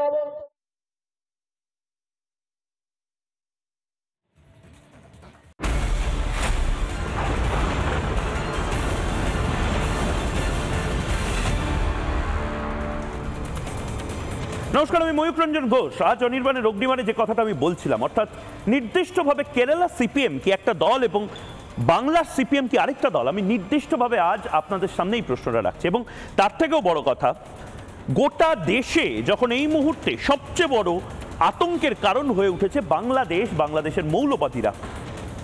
পালন। নমস্কার, আমি ময়ূক রঞ্জন ঘোষ। আজ অনির্বাণের অগ্নিবাণে যে কথাটা আমি বলছিলাম, অর্থাৎ নির্দিষ্টভাবে কেরালা সিপিএম কি একটা দল এবং বাংলার সিপিএম কি আরেকটা দল, আমি নির্দিষ্টভাবে আজ আপনাদের সামনে এই প্রশ্নটা রাখছি। এবং তার থেকেও বড় কথা, গোটা দেশে যখন এই মুহূর্তে সবচেয়ে বড় আতঙ্কের কারণ হয়ে উঠেছে বাংলাদেশের মৌলবাদীরা,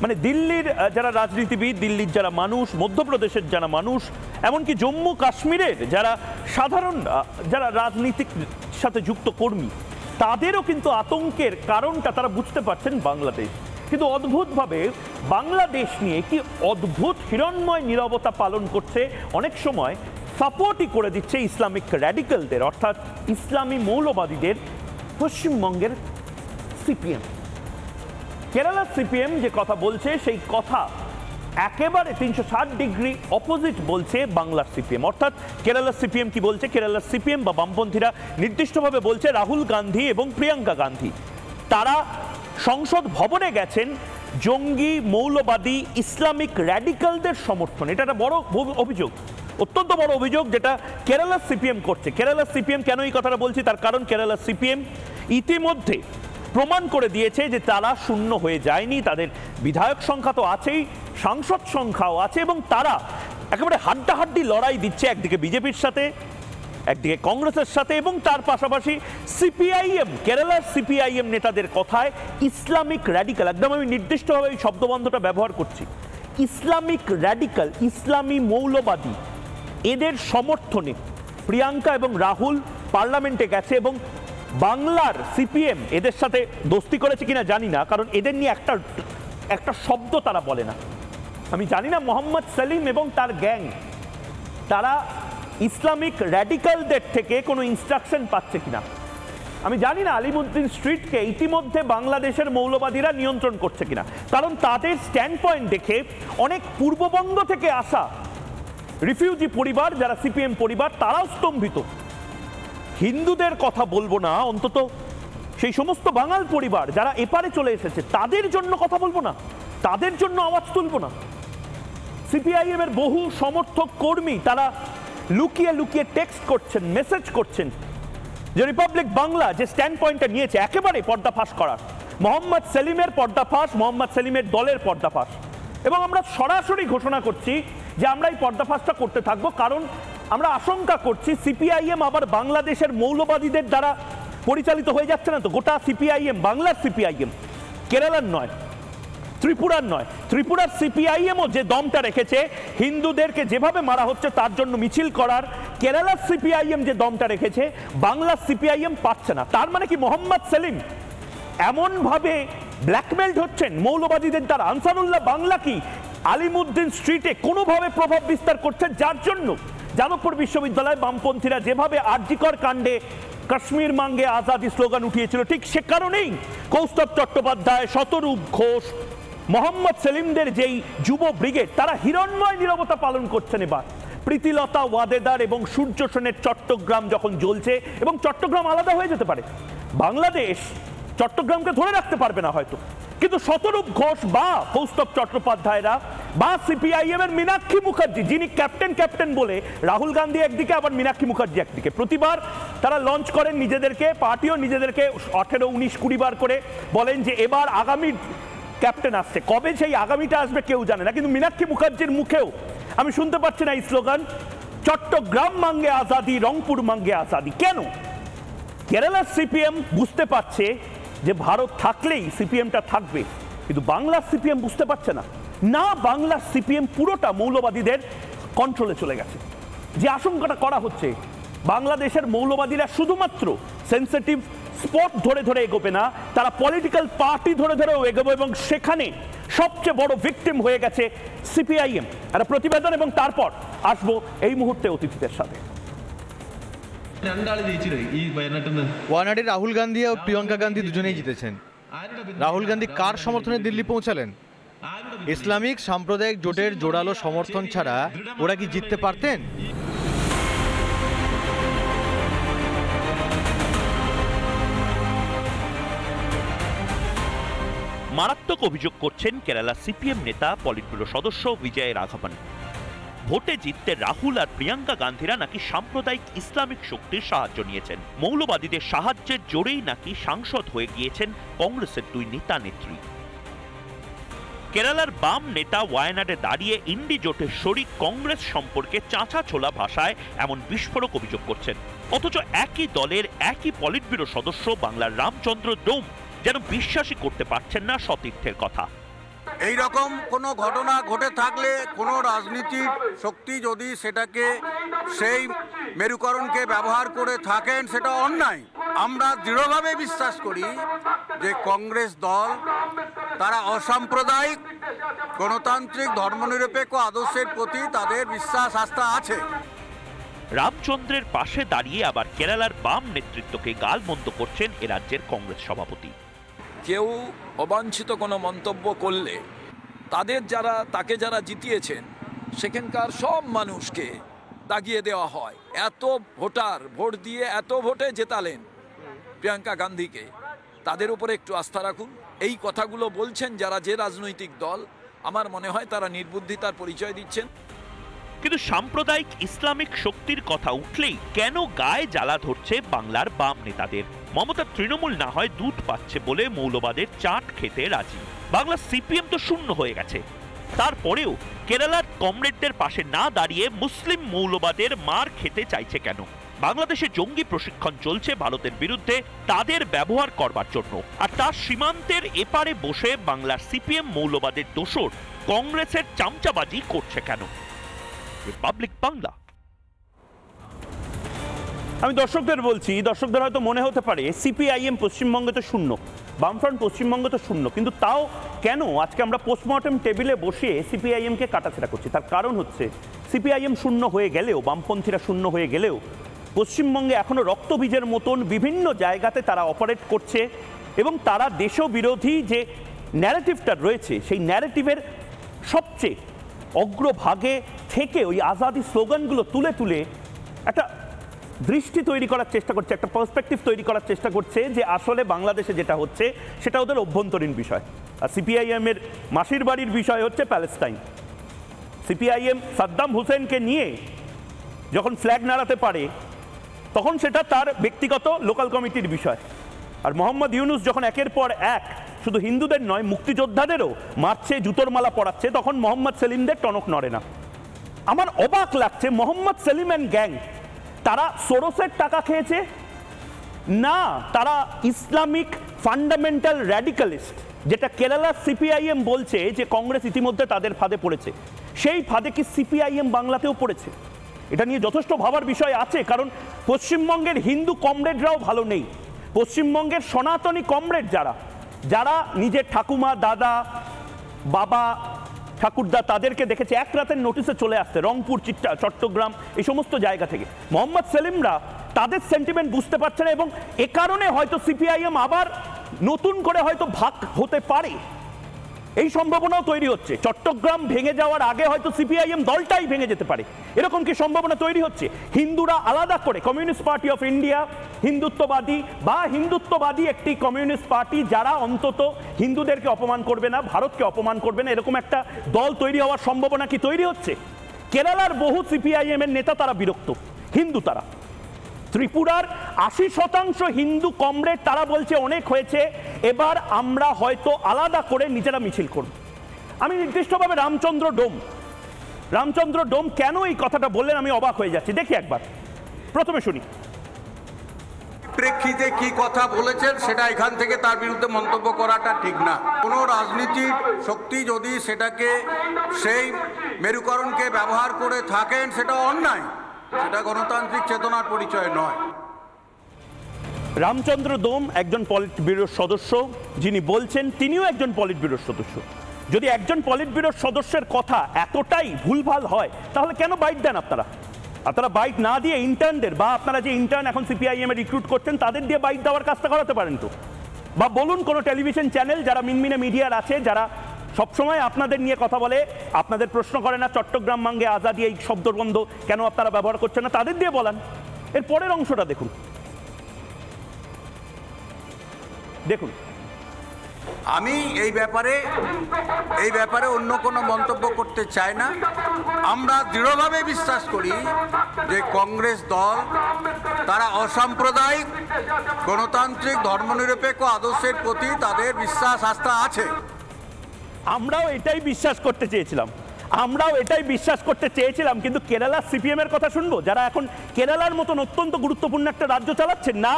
মানে দিল্লির যারা রাজনীতিবিদ, দিল্লির যারা মানুষ, মধ্যপ্রদেশের যারা মানুষ, এমনকি জম্মু কাশ্মীরের যারা সাধারণ যারা রাজনীতিক সাথে যুক্ত কর্মী, তাদেরও কিন্তু আতঙ্কের কারণটা তারা বুঝতে পারছেন বাংলাদেশ। কিন্তু অদ্ভুতভাবে বাংলাদেশ নিয়ে কি অদ্ভুত হিরণ্ময় নীরবতা পালন করছে, অনেক সময় সাপোর্টই করে দিচ্ছে ইসলামিক র্যাডিক্যালদের, অর্থাৎ ইসলামী মৌলবাদীদের পশ্চিমবঙ্গের সিপিএম। কেরালা সিপিএম যে কথা বলছে সেই কথা একেবারে 360 ডিগ্রি অপোজিট বলছে বাংলার সিপিএম। অর্থাৎ কেরালা সিপিএম কি বলছে? কেরালা সিপিএম বা বামপন্থীরা নির্দিষ্টভাবে বলছে রাহুল গান্ধী এবং প্রিয়াঙ্কা গান্ধী তারা সংসদ ভবনে গেছেন জঙ্গি মৌলবাদী ইসলামিক র্যাডিক্যালদের সমর্থন। এটা একটা বড় অভিযোগ, অত্যন্ত বড় অভিযোগ যেটা কেরালা সিপিএম করছে। কেরালা সিপিএম কেন এই কথাটা বলছি, তার কারণ কেরালা সিপিএম ইতিমধ্যে প্রমাণ করে দিয়েছে যে তারা শূন্য হয়ে যায়নি, তাদের বিধায়ক সংখ্যা তো আছেই, সাংসদ সংখ্যাও আছে, এবং তারা একেবারে হাড্ডাহাড্ডি লড়াই দিচ্ছে একদিকে বিজেপির সাথে, একদিকে কংগ্রেসের সাথে, এবং তার পাশাপাশি সিপিআইএম, কেরালার সিপিআইএম নেতাদের কথায় ইসলামিক র্যাডিক্যাল, একদম আমি নির্দিষ্টভাবে এই শব্দবন্ধটা ব্যবহার করছি, ইসলামিক র্যাডিক্যাল, ইসলামী মৌলবাদী, এদের সমর্থনে প্রিয়াঙ্কা এবং রাহুল পার্লামেন্টে গেছে। এবং বাংলার সিপিএম এদের সাথে দোস্তি করেছে কিনা জানি না, কারণ এদের নিয়ে একটা শব্দ তারা বলে না। আমি জানি না মোহাম্মদ সেলিম এবং তার গ্যাং তারা ইসলামিক র্যাডিক্যালদের থেকে কোনো ইনস্ট্রাকশন পাচ্ছে কিনা। আমি জানি না আলিমুদ্দিন স্ট্রিটকে ইতিমধ্যে বাংলাদেশের মৌলবাদীরা নিয়ন্ত্রণ করছে কিনা, কারণ তাদের স্ট্যান্ড পয়েন্ট দেখে অনেক পূর্ববঙ্গ থেকে আসা রিফিউজি পরিবার, যারা সিপিএম পরিবার, তারাও স্তম্ভিত। হিন্দুদের কথা বলবো না, অন্তত সেই সমস্ত বাঙাল পরিবার যারা এপারে চলে এসেছে তাদের জন্য কথা বলবো না, তাদের জন্য আওয়াজ তুলবো না। সিপিআইএম এর বহু সমর্থক কর্মী তারা লুকিয়ে লুকিয়ে টেক্সট করছেন, মেসেজ করছেন যে রিপাবলিক বাংলা যে স্ট্যান্ড পয়েন্টটা নিয়েছে একেবারে পর্দাফাশ করার, মোহাম্মদ সেলিমের পর্দাফাশ, মোহাম্মদ সেলিমের দলের পর্দাফাশ। এবং আমরা সরাসরি ঘোষণা করছি যে আমরা এই পর্দাফাশটা করতে থাকবো, কারণ আমরা আশঙ্কা করছি সিপিআইএম আবার বাংলাদেশের মৌলবাদীদের দ্বারা পরিচালিত হয়ে যাচ্ছে না তো। গোটা সিপিআইএম, বাংলার সিপিআইএম, কেরালার নয়, ত্রিপুরার নয়, ত্রিপুরার সিপিআইএমও যে দমটা রেখেছে হিন্দুদেরকে যেভাবে মারা হচ্ছে তার জন্য মিছিল করার, কেরালার সিপিআইএম যে দমটা রেখেছে বাংলার সিপিআইএম পাচ্ছে না। তার মানে কি মোহাম্মদ সেলিম এমনভাবে ব্ল্যাকমেইলড হচ্ছেন মৌলবাদীদের দ্বারা? আনসারুল্লাহ বাংলা কি আলিমুদ্দিন স্ট্রিটে কোনোভাবে প্রভাব বিস্তার করছে, যার জন্য যাদবপুর বিশ্ববিদ্যালয় বামপন্থীরা যেভাবে আরজিকর কাণ্ডে কাশ্মীর মাঙ্গে আজাদি স্লোগান উঠিয়েছিল, ঠিক সে কারণেই কৌস্তব চট্টোপাধ্যায়, শতরূপ ঘোষ, মোহাম্মদ সেলিমদের যেই যুব ব্রিগেড, তারা হিরণ্ময় নীরবতা পালন করছেন। এবার প্রীতিলতা ওয়াদেদার এবং সূর্য সেনের চট্টগ্রাম যখন জ্বলছে, এবং চট্টগ্রাম আলাদা হয়ে যেতে পারে, বাংলাদেশ চট্টগ্রামকে ধরে রাখতে পারবে না হয়তো, কিন্তু শতরূপ ঘোষ বা কৌস্তব চট্টোপাধ্যায়রা বা সিপিআইএম এর মীনাক্ষী মুখার্জি, যিনি ক্যাপ্টেন বলে রাহুল গান্ধী একদিকে, আবার মীনাক্ষী মুখার্জি একদিকে, প্রতিবার তারা লঞ্চ করেন নিজেদেরকে, পার্টিও নিজেদেরকে 18, 19, 20 বার করে বলেন যে এবার আগামী ক্যাপ্টেন আসছে। কবে সেই আগামীটা আসবে কেউ জানে না, কিন্তু মীনাক্ষী মুখার্জির মুখেও আমি শুনতে পাচ্ছি না এই স্লোগান, চট্টগ্রাম মাঙ্গে আজাদি, রংপুর মাঙ্গে আজাদি। কেন? কেরালার সিপিএম বুঝতে পারছে যে ভারত থাকলেই সিপিএমটা থাকবে, কিন্তু বাংলার সিপিএম বুঝতে পারছে না, না বাংলার সিপিএম পুরোটা মৌলবাদীদের কন্ট্রোলে চলে গেছে। যে আশঙ্কাটা করা হচ্ছে বাংলাদেশের মৌলবাদীরা শুধুমাত্র সেন্সিটিভ স্পট ধরে ধরে এগোবে না, তারা পলিটিক্যাল পার্টি ধরে ধরেও এগোবে, এবং সেখানে সবচেয়ে বড় ভিকটিম হয়ে গেছে সিপিআইএম। একটা প্রতিবেদন এবং তারপর আসবো এই মুহূর্তে অতিথিদের সাথে। ওয়ানাডে রাহুল গান্ধী ও প্রিয়াঙ্কা গান্ধী দুজনেই জিতেছেন। রাহুল গান্ধী কার সমর্থনে দিল্লি পৌঁছালেন? ইসলামিক সাম্প্রদায়িক জোটের জোরালো সমর্থন ছাড়া ওরা কি জিততে পারতেন? মারাত্মক অভিযোগ করছেন কেরালা সিপিএম নেতা পলিট ব্যুরো সদস্য বিজয় রাঘবন। ভোটে জিততে রাহুল আর প্রিয়াঙ্কা গান্ধীরা নাকি সাম্প্রদায়িক ইসলামিক শক্তির সাহায্য নিয়েছেন। মৌলবাদীদের সাহায্যের জোরেই নাকি সাংসদ হয়ে গিয়েছেন কংগ্রেসের দুই নেতা নেত্রী। কেরালার বাম নেতা ওয়ায়নাডে দাঁড়িয়ে ইন্ডি জোটের শরিক কংগ্রেস সম্পর্কে চাঁচা ছোলা ভাষায় এমন বিস্ফোরক অভিযোগ করছেন, অথচ একই দলের একই পলিট ব্যুরো সদস্য বাংলার রামচন্দ্র ডোম যেন বিশ্বাসই করতে পারছেন না সতীর্থের কথা। এই রকম কোনো ঘটনা ঘটে থাকলে কোনো রাজনীতির শক্তি যদি সেটাকে সেই মেরুকরণকে ব্যবহার করে থাকেন সেটা অন্যায়। আমরা দৃঢ়ভাবে বিশ্বাস করি যে কংগ্রেস দল তারা অসাম্প্রদায়িক গণতান্ত্রিক ধর্মনিরপেক্ষ আদর্শের প্রতি তাদের বিশ্বাস আস্থা আছে। রামচন্দ্রের পাশে দাঁড়িয়ে আবার কেরালার বাম নেতৃত্বকে গালমন্দ করছেন এ রাজ্যের কংগ্রেস সভাপতি। কেউ অবাঞ্ছিত কোনো মন্তব্য করলে তাকে যারা জিতিয়েছেন সেখানকার সব মানুষকে দাগিয়ে দেওয়া হয়। এত ভোটার ভোট দিয়ে এত ভোটে জেতালেন প্রিয়াঙ্কা গান্ধীকে, তাদের উপরে একটু আস্থা রাখুন। এই কথাগুলো বলছেন যারা যে রাজনৈতিক দল, আমার মনে হয় তারা নির্বুদ্ধিতার পরিচয় দিচ্ছেন। কিন্তু সাম্প্রদায়িক ইসলামিক শক্তির কথা উঠলেই কেন গায়ে জ্বালা ধরছে বাংলার বাম নেতাদের? মমতা তৃণমূল না হয় দুধ পাচ্ছে বলে মৌলবাদের চাট খেতে রাজি। বাংলা সিপিএম তো শূন্য হয়ে গেছে, তারপরেও কেরালার কমরেডদের পাশে না দাঁড়িয়ে মুসলিম মৌলবাদের মার খেতে চাইছে কেন? বাংলাদেশে জঙ্গি প্রশিক্ষণ চলছে ভারতের বিরুদ্ধে তাদের ব্যবহার করবার জন্য, আর তার সীমান্তের এপারে বসে বাংলার সিপিএম মৌলবাদের দোসর কংগ্রেসের চামচাবাজি করছে কেন? রিপাবলিক বাংলা। আমি দর্শকদের বলছি, দর্শকদের হয়তো মনে হতে পারে সিপিআইএম পশ্চিমবঙ্গে তো শূন্য, বামফ্রন্ট পশ্চিমবঙ্গে তো শূন্য, কিন্তু তাও কেন আজকে আমরা পোস্টমর্টম টেবিলে বসিয়ে সিপিআইএমকে কাটাছেড়া করছি? তার কারণ হচ্ছে সিপিআইএম শূন্য হয়ে গেলেও, বামপন্থীরা শূন্য হয়ে গেলেও পশ্চিমবঙ্গে এখনো রক্তবীজের মতন বিভিন্ন জায়গাতে তারা অপারেট করছে এবং তারা দেশবিরোধী যে ন্যারেটিভটা রয়েছে সেই ন্যারেটিভের সবচেয়ে অগ্রভাগে থেকে ওই আজাদি স্লোগানগুলো তুলে তুলে একটা দৃষ্টি তৈরি করার চেষ্টা করছে, একটা পার্সপেক্টিভ তৈরি করার চেষ্টা করছে যে আসলে বাংলাদেশে যেটা হচ্ছে সেটা ওদের অভ্যন্তরীণ বিষয়। আর সিপিআইএমের মাসির বাড়ির বিষয় হচ্ছে প্যালেস্টাইন। সিপিআইএম সাদ্দাম হুসেনকে নিয়ে যখন ফ্ল্যাগ নাড়াতে পারে তখন সেটা তার ব্যক্তিগত লোকাল কমিটির বিষয়, আর মোহাম্মদ ইউনুস যখন একের পর এক শুধু হিন্দুদের নয় মুক্তিযোদ্ধাদেরও মারছে, জুতোর মালা পরাচ্ছে, তখন মোহাম্মদ সেলিমদের টনক নড়ে না। আমার অবাক লাগছে মোহাম্মদ সেলিম অ্যান্ড গ্যাং তারা সোরসের টাকা খেয়েছে না, তারা ইসলামিক ফান্ডামেন্টাল র্যাডিক্যালিস্ট, যেটা কেরালা সিপিআইএম বলছে যে কংগ্রেস ইতিমধ্যে তাদের ফাঁদে পড়েছে, সেই ফাঁদে কি সিপিআইএম বাংলাতেও পড়েছে? এটা নিয়ে যথেষ্ট ভাবার বিষয় আছে, কারণ পশ্চিমবঙ্গের হিন্দু কমরেডরাও ভালো নেই। পশ্চিমবঙ্গের সনাতনী কমরেড যারা নিজের ঠাকুমা, দাদা, বাবা, ঠাকুরদা তাদেরকে দেখেছে এক রাতের নোটিশে চলে আসতে রংপুর, চট্টগ্রাম এই সমস্ত জায়গা থেকে। মোহাম্মদ সেলিমরা তাদের সেন্টিমেন্ট বুঝতে পারছে না এবং এ কারণে হয়তো সিপিআইএম আবার নতুন করে হয়তো ভাগ হতে পারে, এই সম্ভাবনাও তৈরি হচ্ছে। চট্টগ্রাম ভেঙে যাওয়ার আগে হয়তো সিপিআইএম দলটাই ভেঙে যেতে পারে, এরকম কি সম্ভাবনা তৈরি হচ্ছে? হিন্দুরা আলাদা করে কমিউনিস্ট পার্টি অফ ইন্ডিয়া হিন্দুত্ববাদী একটি কমিউনিস্ট পার্টি যারা অন্তত হিন্দুদেরকে অপমান করবে না, ভারতকে অপমান করবে না, এরকম একটা দল তৈরি হওয়ার সম্ভাবনা কি তৈরি হচ্ছে? কেরালার বহু সিপিআইএম এর নেতা তারা বিরক্ত, হিন্দু তারা। ত্রিপুরার 80% হিন্দু কমরেড তারা বলছে অনেক হয়েছে, এবার আমরা হয়তো আলাদা করে নিজেরা মিছিল করব। আমি নির্দিষ্টভাবে রামচন্দ্র ডোম কেন এই কথাটা বললেন আমি অবাক হয়ে যাচ্ছি। দেখি একবার, প্রথমে শুনি। প্রেক্ষিতে কি কথা বলেছেন সেটা এখান থেকে তার বিরুদ্ধে মন্তব্য করাটা ঠিক না। কোনো রাজনীতির শক্তি যদি সেটাকে সেই মেরুকরণকে ব্যবহার করে থাকেন সেটা অন্যায়, সেটা গণতান্ত্রিক চেতনার পরিচয় নয়। রামচন্দ্র ডোম একজন পলিট ব্যুরোর সদস্য, যিনি বলছেন তিনিও একজন পলিট ব্যুরোর সদস্য। যদি একজন পলিট ব্যুরোর সদস্যের কথা এতটাই ভুলভাল হয় তাহলে কেন বাইট দেন আপনারা? আপনারা বাইট না দিয়ে ইন্টার্নদের, বা আপনারা যে ইন্টার্ন এখন সিপিআইএম এ রিক্রুট করছেন তাদের দিয়ে বাইট দেওয়ার কাজটা করাতে পারেন তো। বা বলুন কোনো টেলিভিশন চ্যানেল যারা মিনমিনে মিডিয়ার আছে, যারা সবসময় আপনাদের নিয়ে কথা বলে, আপনাদের প্রশ্ন করে না চট্টগ্রাম মাঙ্গে আজাদি এই শব্দবন্ধ কেন আপনারা ব্যবহার করছেন না, তাদের দিয়ে বলান। এর পরের অংশটা দেখুন। আমি এই ব্যাপারে অন্য কোনো মন্তব্য করতে চাই না। আমরা দৃঢ়ভাবে বিশ্বাস করি যে কংগ্রেস দল তারা অসাম্প্রদায়িক গণতান্ত্রিক ধর্মনিরপেক্ষ আদর্শের প্রতি তাদের বিশ্বাস আস্থা আছে। আমরাও এটাই বিশ্বাস করতে চেয়েছিলাম, কিন্তু কেরালার সিপিএম এর কথা শুনবো, যারা এখন কেরালার মতন অত্যন্ত গুরুত্বপূর্ণ একটা রাজ্য চালাচ্ছেন না।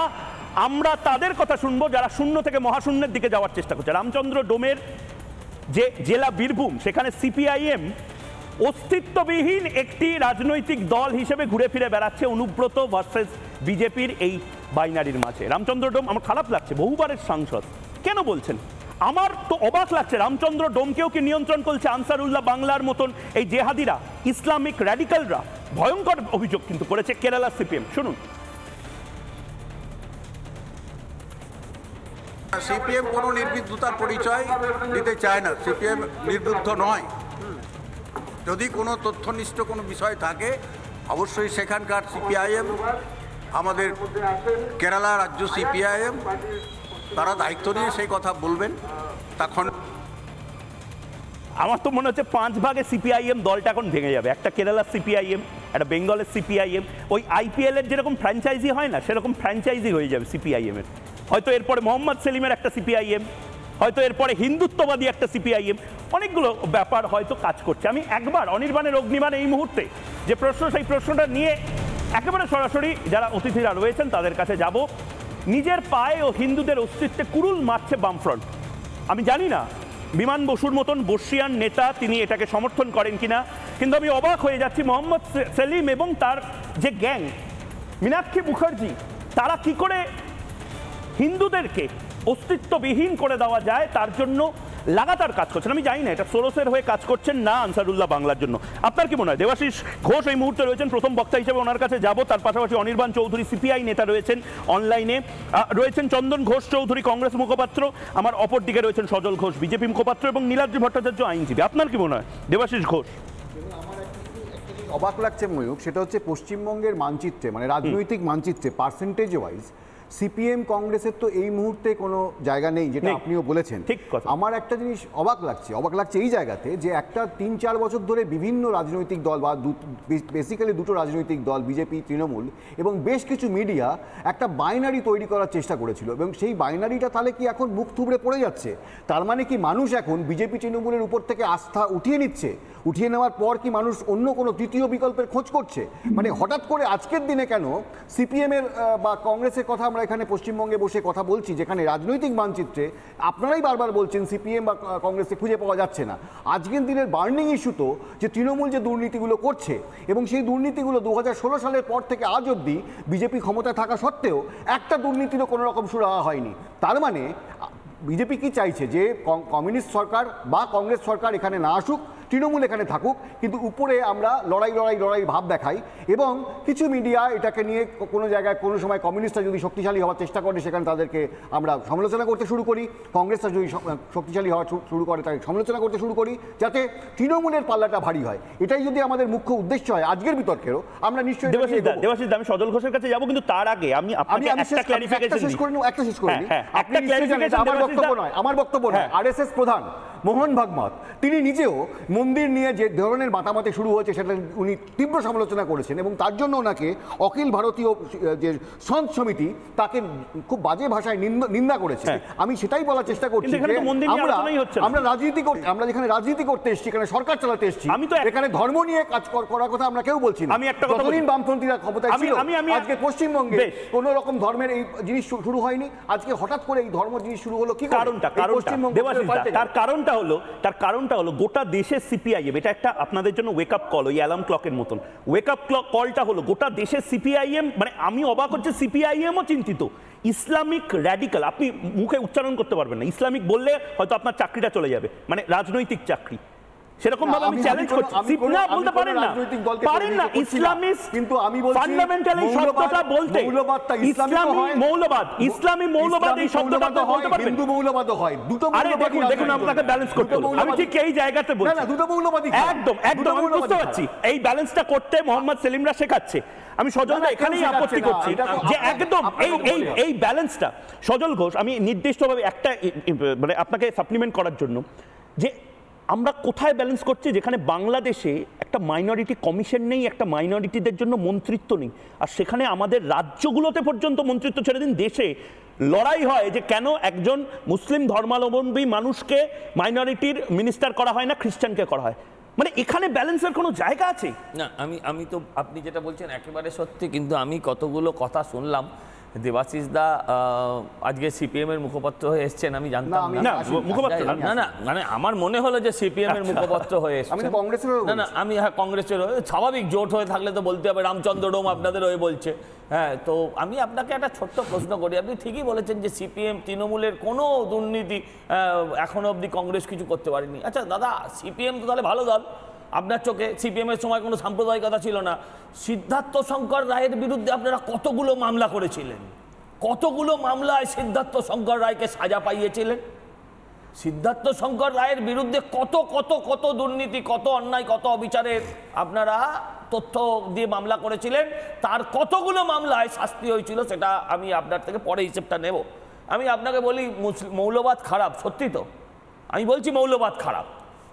আমরা তাদের কথা শুনবো যারা শূন্য থেকে মহাশূন্যের দিকে যাওয়ার চেষ্টা করছে। রামচন্দ্র ডোমের যে জেলা বীরভূম, সেখানে সিপিআইএম অস্তিত্ববিহীন একটি রাজনৈতিক দল হিসেবে ঘুরে ফিরে বেড়াচ্ছে অনুব্রত ভার্সেস বিজেপির এই বাইনারির মাঝে। রামচন্দ্র ডোম, আমার খারাপ লাগছে, বহুবারের সাংসদ, কেন বলছেন? আমার তো অবাক লাগছে, রামচন্দ্র ডোমকেও কি নিয়ন্ত্রণ করছে আনসারুল্লাহ বাংলার মতন এই জেহাদিরা, ইসলামিক র্যাডিক্যালরা? ভয়ঙ্কর অভিযোগ কিন্তু করেছে কেরালা সিপিএম। শুনুন। সিপিএম কোনো নির্বিদ্যতার পরিচয় দিতে চায় না। সিপিএম নির্বুদ্ধ নয়। যদি কোনো তথ্যনিষ্ঠ কোনো বিষয় থাকে অবশ্যই সেখানকার সিপিআইএম, আমাদের কেরালা রাজ্য সিপিআইএম, তারা দায়িত্ব নিয়ে সেই কথা বলবেন। তখন আমার তো মনে হচ্ছে 5 ভাগে সিপিআইএম দলটা এখন ভেঙে যাবে। একটা কেরালার সিপিআইএম, একটা বেঙ্গলের সিপিআইএম, ওই আইপিএল এর যেরকম ফ্র্যাঞ্চাইজি হয় না, সেরকম ফ্র্যাঞ্চাইজি হয়ে যাবে সিপিআইএম এর। হয়তো এরপরে মোহাম্মদ সেলিমের একটা সিপিআইএম, হয়তো এরপরে হিন্দুত্ববাদী একটা সিপিআইএম, অনেকগুলো ব্যাপার হয়তো কাজ করছে। আমি একবার অনির্বাণের অগ্নিবাণ এই মুহূর্তে যে প্রশ্ন, সেই প্রশ্নটা নিয়ে একেবারে সরাসরি যারা অতিথিরা রয়েছেন তাদের কাছে যাব। নিজের পায়ে ও হিন্দুদের অস্তিত্বে কুরুল মারছে বামফ্রন্ট। আমি জানি না বিমান বসুর মতন বর্ষিয়ান নেতা তিনি এটাকে সমর্থন করেন কিনা, কিন্তু আমি অবাক হয়ে যাচ্ছি মোহাম্মদ সেলিম এবং তার যে গ্যাং মীনাক্ষী মুখার্জি, তারা কি করে হিন্দুদেরকে অস্তিত্ববিহীন করে দেওয়া যায় তার জন্য লাগাতার কাজ করছেন। আমি জানি না এটা সোরসের হয়ে কাজ করছেন না আনসারুল্লাহ বাংলার জন্য। আপনার কি মনে হয়? দেবাশিস ঘোষ এই মুহূর্তে রয়েছেন, প্রথম বক্তা হিসেবে ওনার কাছে যাব। তার পাশাপাশি অনির্বাণ চৌধুরী সিপিআই নেতা রয়েছেন, অনলাইনে রয়েছেন চন্দন ঘোষ চৌধুরী কংগ্রেস মুখপাত্র, আমার অপর দিকে রয়েছেন সজল ঘোষ বিজেপি মুখপাত্র এবং নীলাদ্রি ভট্টাচার্য আইনজীবী। আপনার কি মনে হয় দেবাশিস ঘোষ? অবাক লাগছে ময়ূক, সেটা হচ্ছে পশ্চিমবঙ্গের মানচিত্রে, মানে রাজনৈতিক মানচিত্রে পার্সেন্টেজ ওয়াইজ সিপিএম কংগ্রেসের তো এই মুহূর্তে কোনো জায়গা নেই, যেটা আপনিও বলেছেন। ঠিক কথা। আমার একটা জিনিস অবাক লাগছে এই জায়গাতে যে একটা 3-4 বছর ধরে বিভিন্ন রাজনৈতিক দল বা বেসিক্যালি দুটো রাজনৈতিক দল বিজেপি তৃণমূল এবং বেশ কিছু মিডিয়া একটা বাইনারি তৈরি করার চেষ্টা করেছিল, এবং সেই বাইনারিটা তাহলে কি এখন মুখ থুবড়ে পড়ে যাচ্ছে? তার মানে কি মানুষ এখন বিজেপি তৃণমূলের উপর থেকে আস্থা উঠিয়ে নিচ্ছে? উঠিয়ে নেওয়ার পর কি মানুষ অন্য কোনো তৃতীয় বিকল্পের খোঁজ করছে? মানে হঠাৎ করে আজকের দিনে কেন সিপিএমের বা কংগ্রেসের কথা আমরা এখানে পশ্চিমবঙ্গে বসে কথা বলছি, যেখানে রাজনৈতিক মানচিত্রে আপনারাই বারবার বলছেন সিপিএম বা কংগ্রেসকে খুঁজে পাওয়া যাচ্ছে না। আজকের দিনের বার্নিং ইস্যু তো যে তৃণমূল যে দুর্নীতিগুলো করছে, এবং সেই দুর্নীতিগুলো 2016 সালের পর থেকে আজ অবধি বিজেপি ক্ষমতায় থাকা সত্ত্বেও একটা দুর্নীতিরও কোনো রকম সুরাহা হয়নি। তার মানে বিজেপি কি চাইছে যে কমিউনিস্ট সরকার বা কংগ্রেস সরকার এখানে না আসুক, তৃণমূল এখানে থাকুক, কিন্তু উপরে আমরা লড়াই ভাব দেখাই, এবং কিছু মিডিয়া এটাকে নিয়ে কোনো জায়গায় কোনো সময় কমিউনিস্টরা যদি শক্তিশালী হওয়ার চেষ্টা করে সেখানে তাদেরকে আমরা সমালোচনা করতে শুরু করি, কংগ্রেসরা যদি শক্তিশালী হওয়া শুরু করে তাকে সমালোচনা করতে শুরু করি, যাতে তৃণমূলের পাল্লাটা ভারী হয়। এটাই যদি আমাদের মুখ্য উদ্দেশ্য হয় আজকের বিতর্কেরও, আমরা নিশ্চয়ই দেবাশিস আমি সজল ঘোষের কাছে যাব, কিন্তু তার আগে আমি একটা শেষ করে নিই। আপনি আমার বক্তব্য নয়। আরএসএস প্রধান মোহন ভাগবত তিনি নিজেও মন্দির নিয়ে যে ধরনের মাতামাতি শুরু হয়েছে সেটা উনি তীব্র সমালোচনা করেছেন, এবং তার জন্য ওনাকে অখিল ভারতীয় যে সন্ত সমিতি তাকে খুব বাজে ভাষায় নিন্দা করেছে। আমি সেটাই বলার চেষ্টা করছি যে আমরা রাজনীতি করতে, আমরা যেখানে রাজনীতি করতে এসেছি, এখানে সরকার চালাতে এসেছি, এখানে ধর্ম নিয়ে কাজ করার কথা আমরা কেউ বলছি না। আমি একটা কথা বলি, বামপন্থীরা ক্ষমতায় ছিল, আজকে পশ্চিমবঙ্গে কোনো রকম ধর্মের এই জিনিস শুরু হয়নি, আজকে হঠাৎ করে এই ধর্ম জিনিস শুরু হলো কি কারণটা? তার কারণটা হলো গোটা দেশের সিপিআইএম, এটা একটা আপনাদের জন্য ওয়েক আপ কল, ওই অ্যালার্ম ক্লকের মতন ওয়েক আপ কলটা হলো গোটা দেশের সিপিআইএম। মানে আমি অবাক হচ্ছে সিপিআইএমও চিন্তিত ইসলামিক র্যাডিক্যাল, আপনি মুখে উচ্চারণ করতে পারবেন না, ইসলামিক বললে হয়তো আপনার চাকরিটা চলে যাবে, মানে রাজনৈতিক চাকরি। সেরকম ভাবে আমি চ্যালেঞ্জ করছি। না বলতে পারেন না, পারেন না। ইসলামিস্ট কিন্তু আমি বলছি ফান্ডামেন্টাল এই শব্দটা বলতে ইসলামী মৌলবাদ এই শব্দটা বলতে পারবেন? হিন্দু মৌলবাদও হয়, দুটো আরে দেখুন আপনাকে ব্যালেন্স করতে হবে। আমি ঠিক এই জায়গাতে বলছি, না দুটো মৌলবাদই একদম আমি বুঝতে পারছি। এই ব্যালেন্সটা করতে মোহাম্মদ সেলিমরা শেখাচ্ছে। আমি সজলদা এখানেই আপত্তি করছি যে একদম এই ব্যালেন্সটা সজল ঘোষ, আমি নির্দিষ্টভাবে একটা মানে আপনাকে সাপ্লিমেন্ট করার জন্য, যে আমরা কোথায় ব্যালেন্স করছি, যেখানে বাংলাদেশে একটা মাইনরিটি কমিশন নেই, একটা মাইনরিটিদের জন্য মন্ত্রিত্ব নেই, আর সেখানে আমাদের রাজ্যগুলোতে পর্যন্ত মন্ত্রিত্ব ছেড়ে দিন, দেশে লড়াই হয় যে কেন একজন মুসলিম ধর্মাবলম্বী মানুষকে মাইনরিটির মিনিস্টার করা হয় না, খ্রিস্টানকে করা হয়। মানে এখানে ব্যালেন্সের কোনো জায়গা আছে না। আমি তো আপনি যেটা বলছেন একেবারে সত্যি, কিন্তু আমি কতগুলো কথা শুনলাম। দেবাশিস দা আজকে সিপিএম এর মুখপাত্র হয়ে এসেছেন, আমি জানতাম না। না মানে আমার মনে হলো যে সিপিএম এর মুখপাত্র হয়ে এসেছেন। না আমি কংগ্রেসের হয়ে, স্বাভাবিক জোট হয়ে থাকলে তো বলতে হবে। রামচন্দ্র ডোম আপনাদের হয়ে বলছে। হ্যাঁ, তো আমি আপনাকে একটা ছোট্ট প্রশ্ন করি। আপনি ঠিকই বলেছেন যে সিপিএম তৃণমূলের কোনো দুর্নীতি এখনো অবধি কংগ্রেস কিছু করতে পারেনি। আচ্ছা দাদা, সিপিএম তো তাহলে ভালো দল আপনার চোখে। সিপিএম এর সময় কোনো সাম্প্রদায়িকতা ছিল না। সিদ্ধার্থ শঙ্কর রায়ের বিরুদ্ধে আপনারা কতগুলো মামলা করেছিলেন, কতগুলো মামলায় সিদ্ধার্থ শঙ্কর রায়কে সাজা পাইয়েছিলেন। সিদ্ধার্থ শঙ্কর রায়ের বিরুদ্ধে কত কত কত দুর্নীতি, কত অন্যায়, কত অবিচারের আপনারা তথ্য দিয়ে মামলা করেছিলেন। তার কতগুলো মামলায় শাস্তি হয়েছিল সেটা আমি আপনার থেকে পরে হিসেবটা নেব। আমি আপনাকে বলি মৌলবাদ খারাপ, সত্যি তো আমি বলছি মৌলবাদ খারাপ।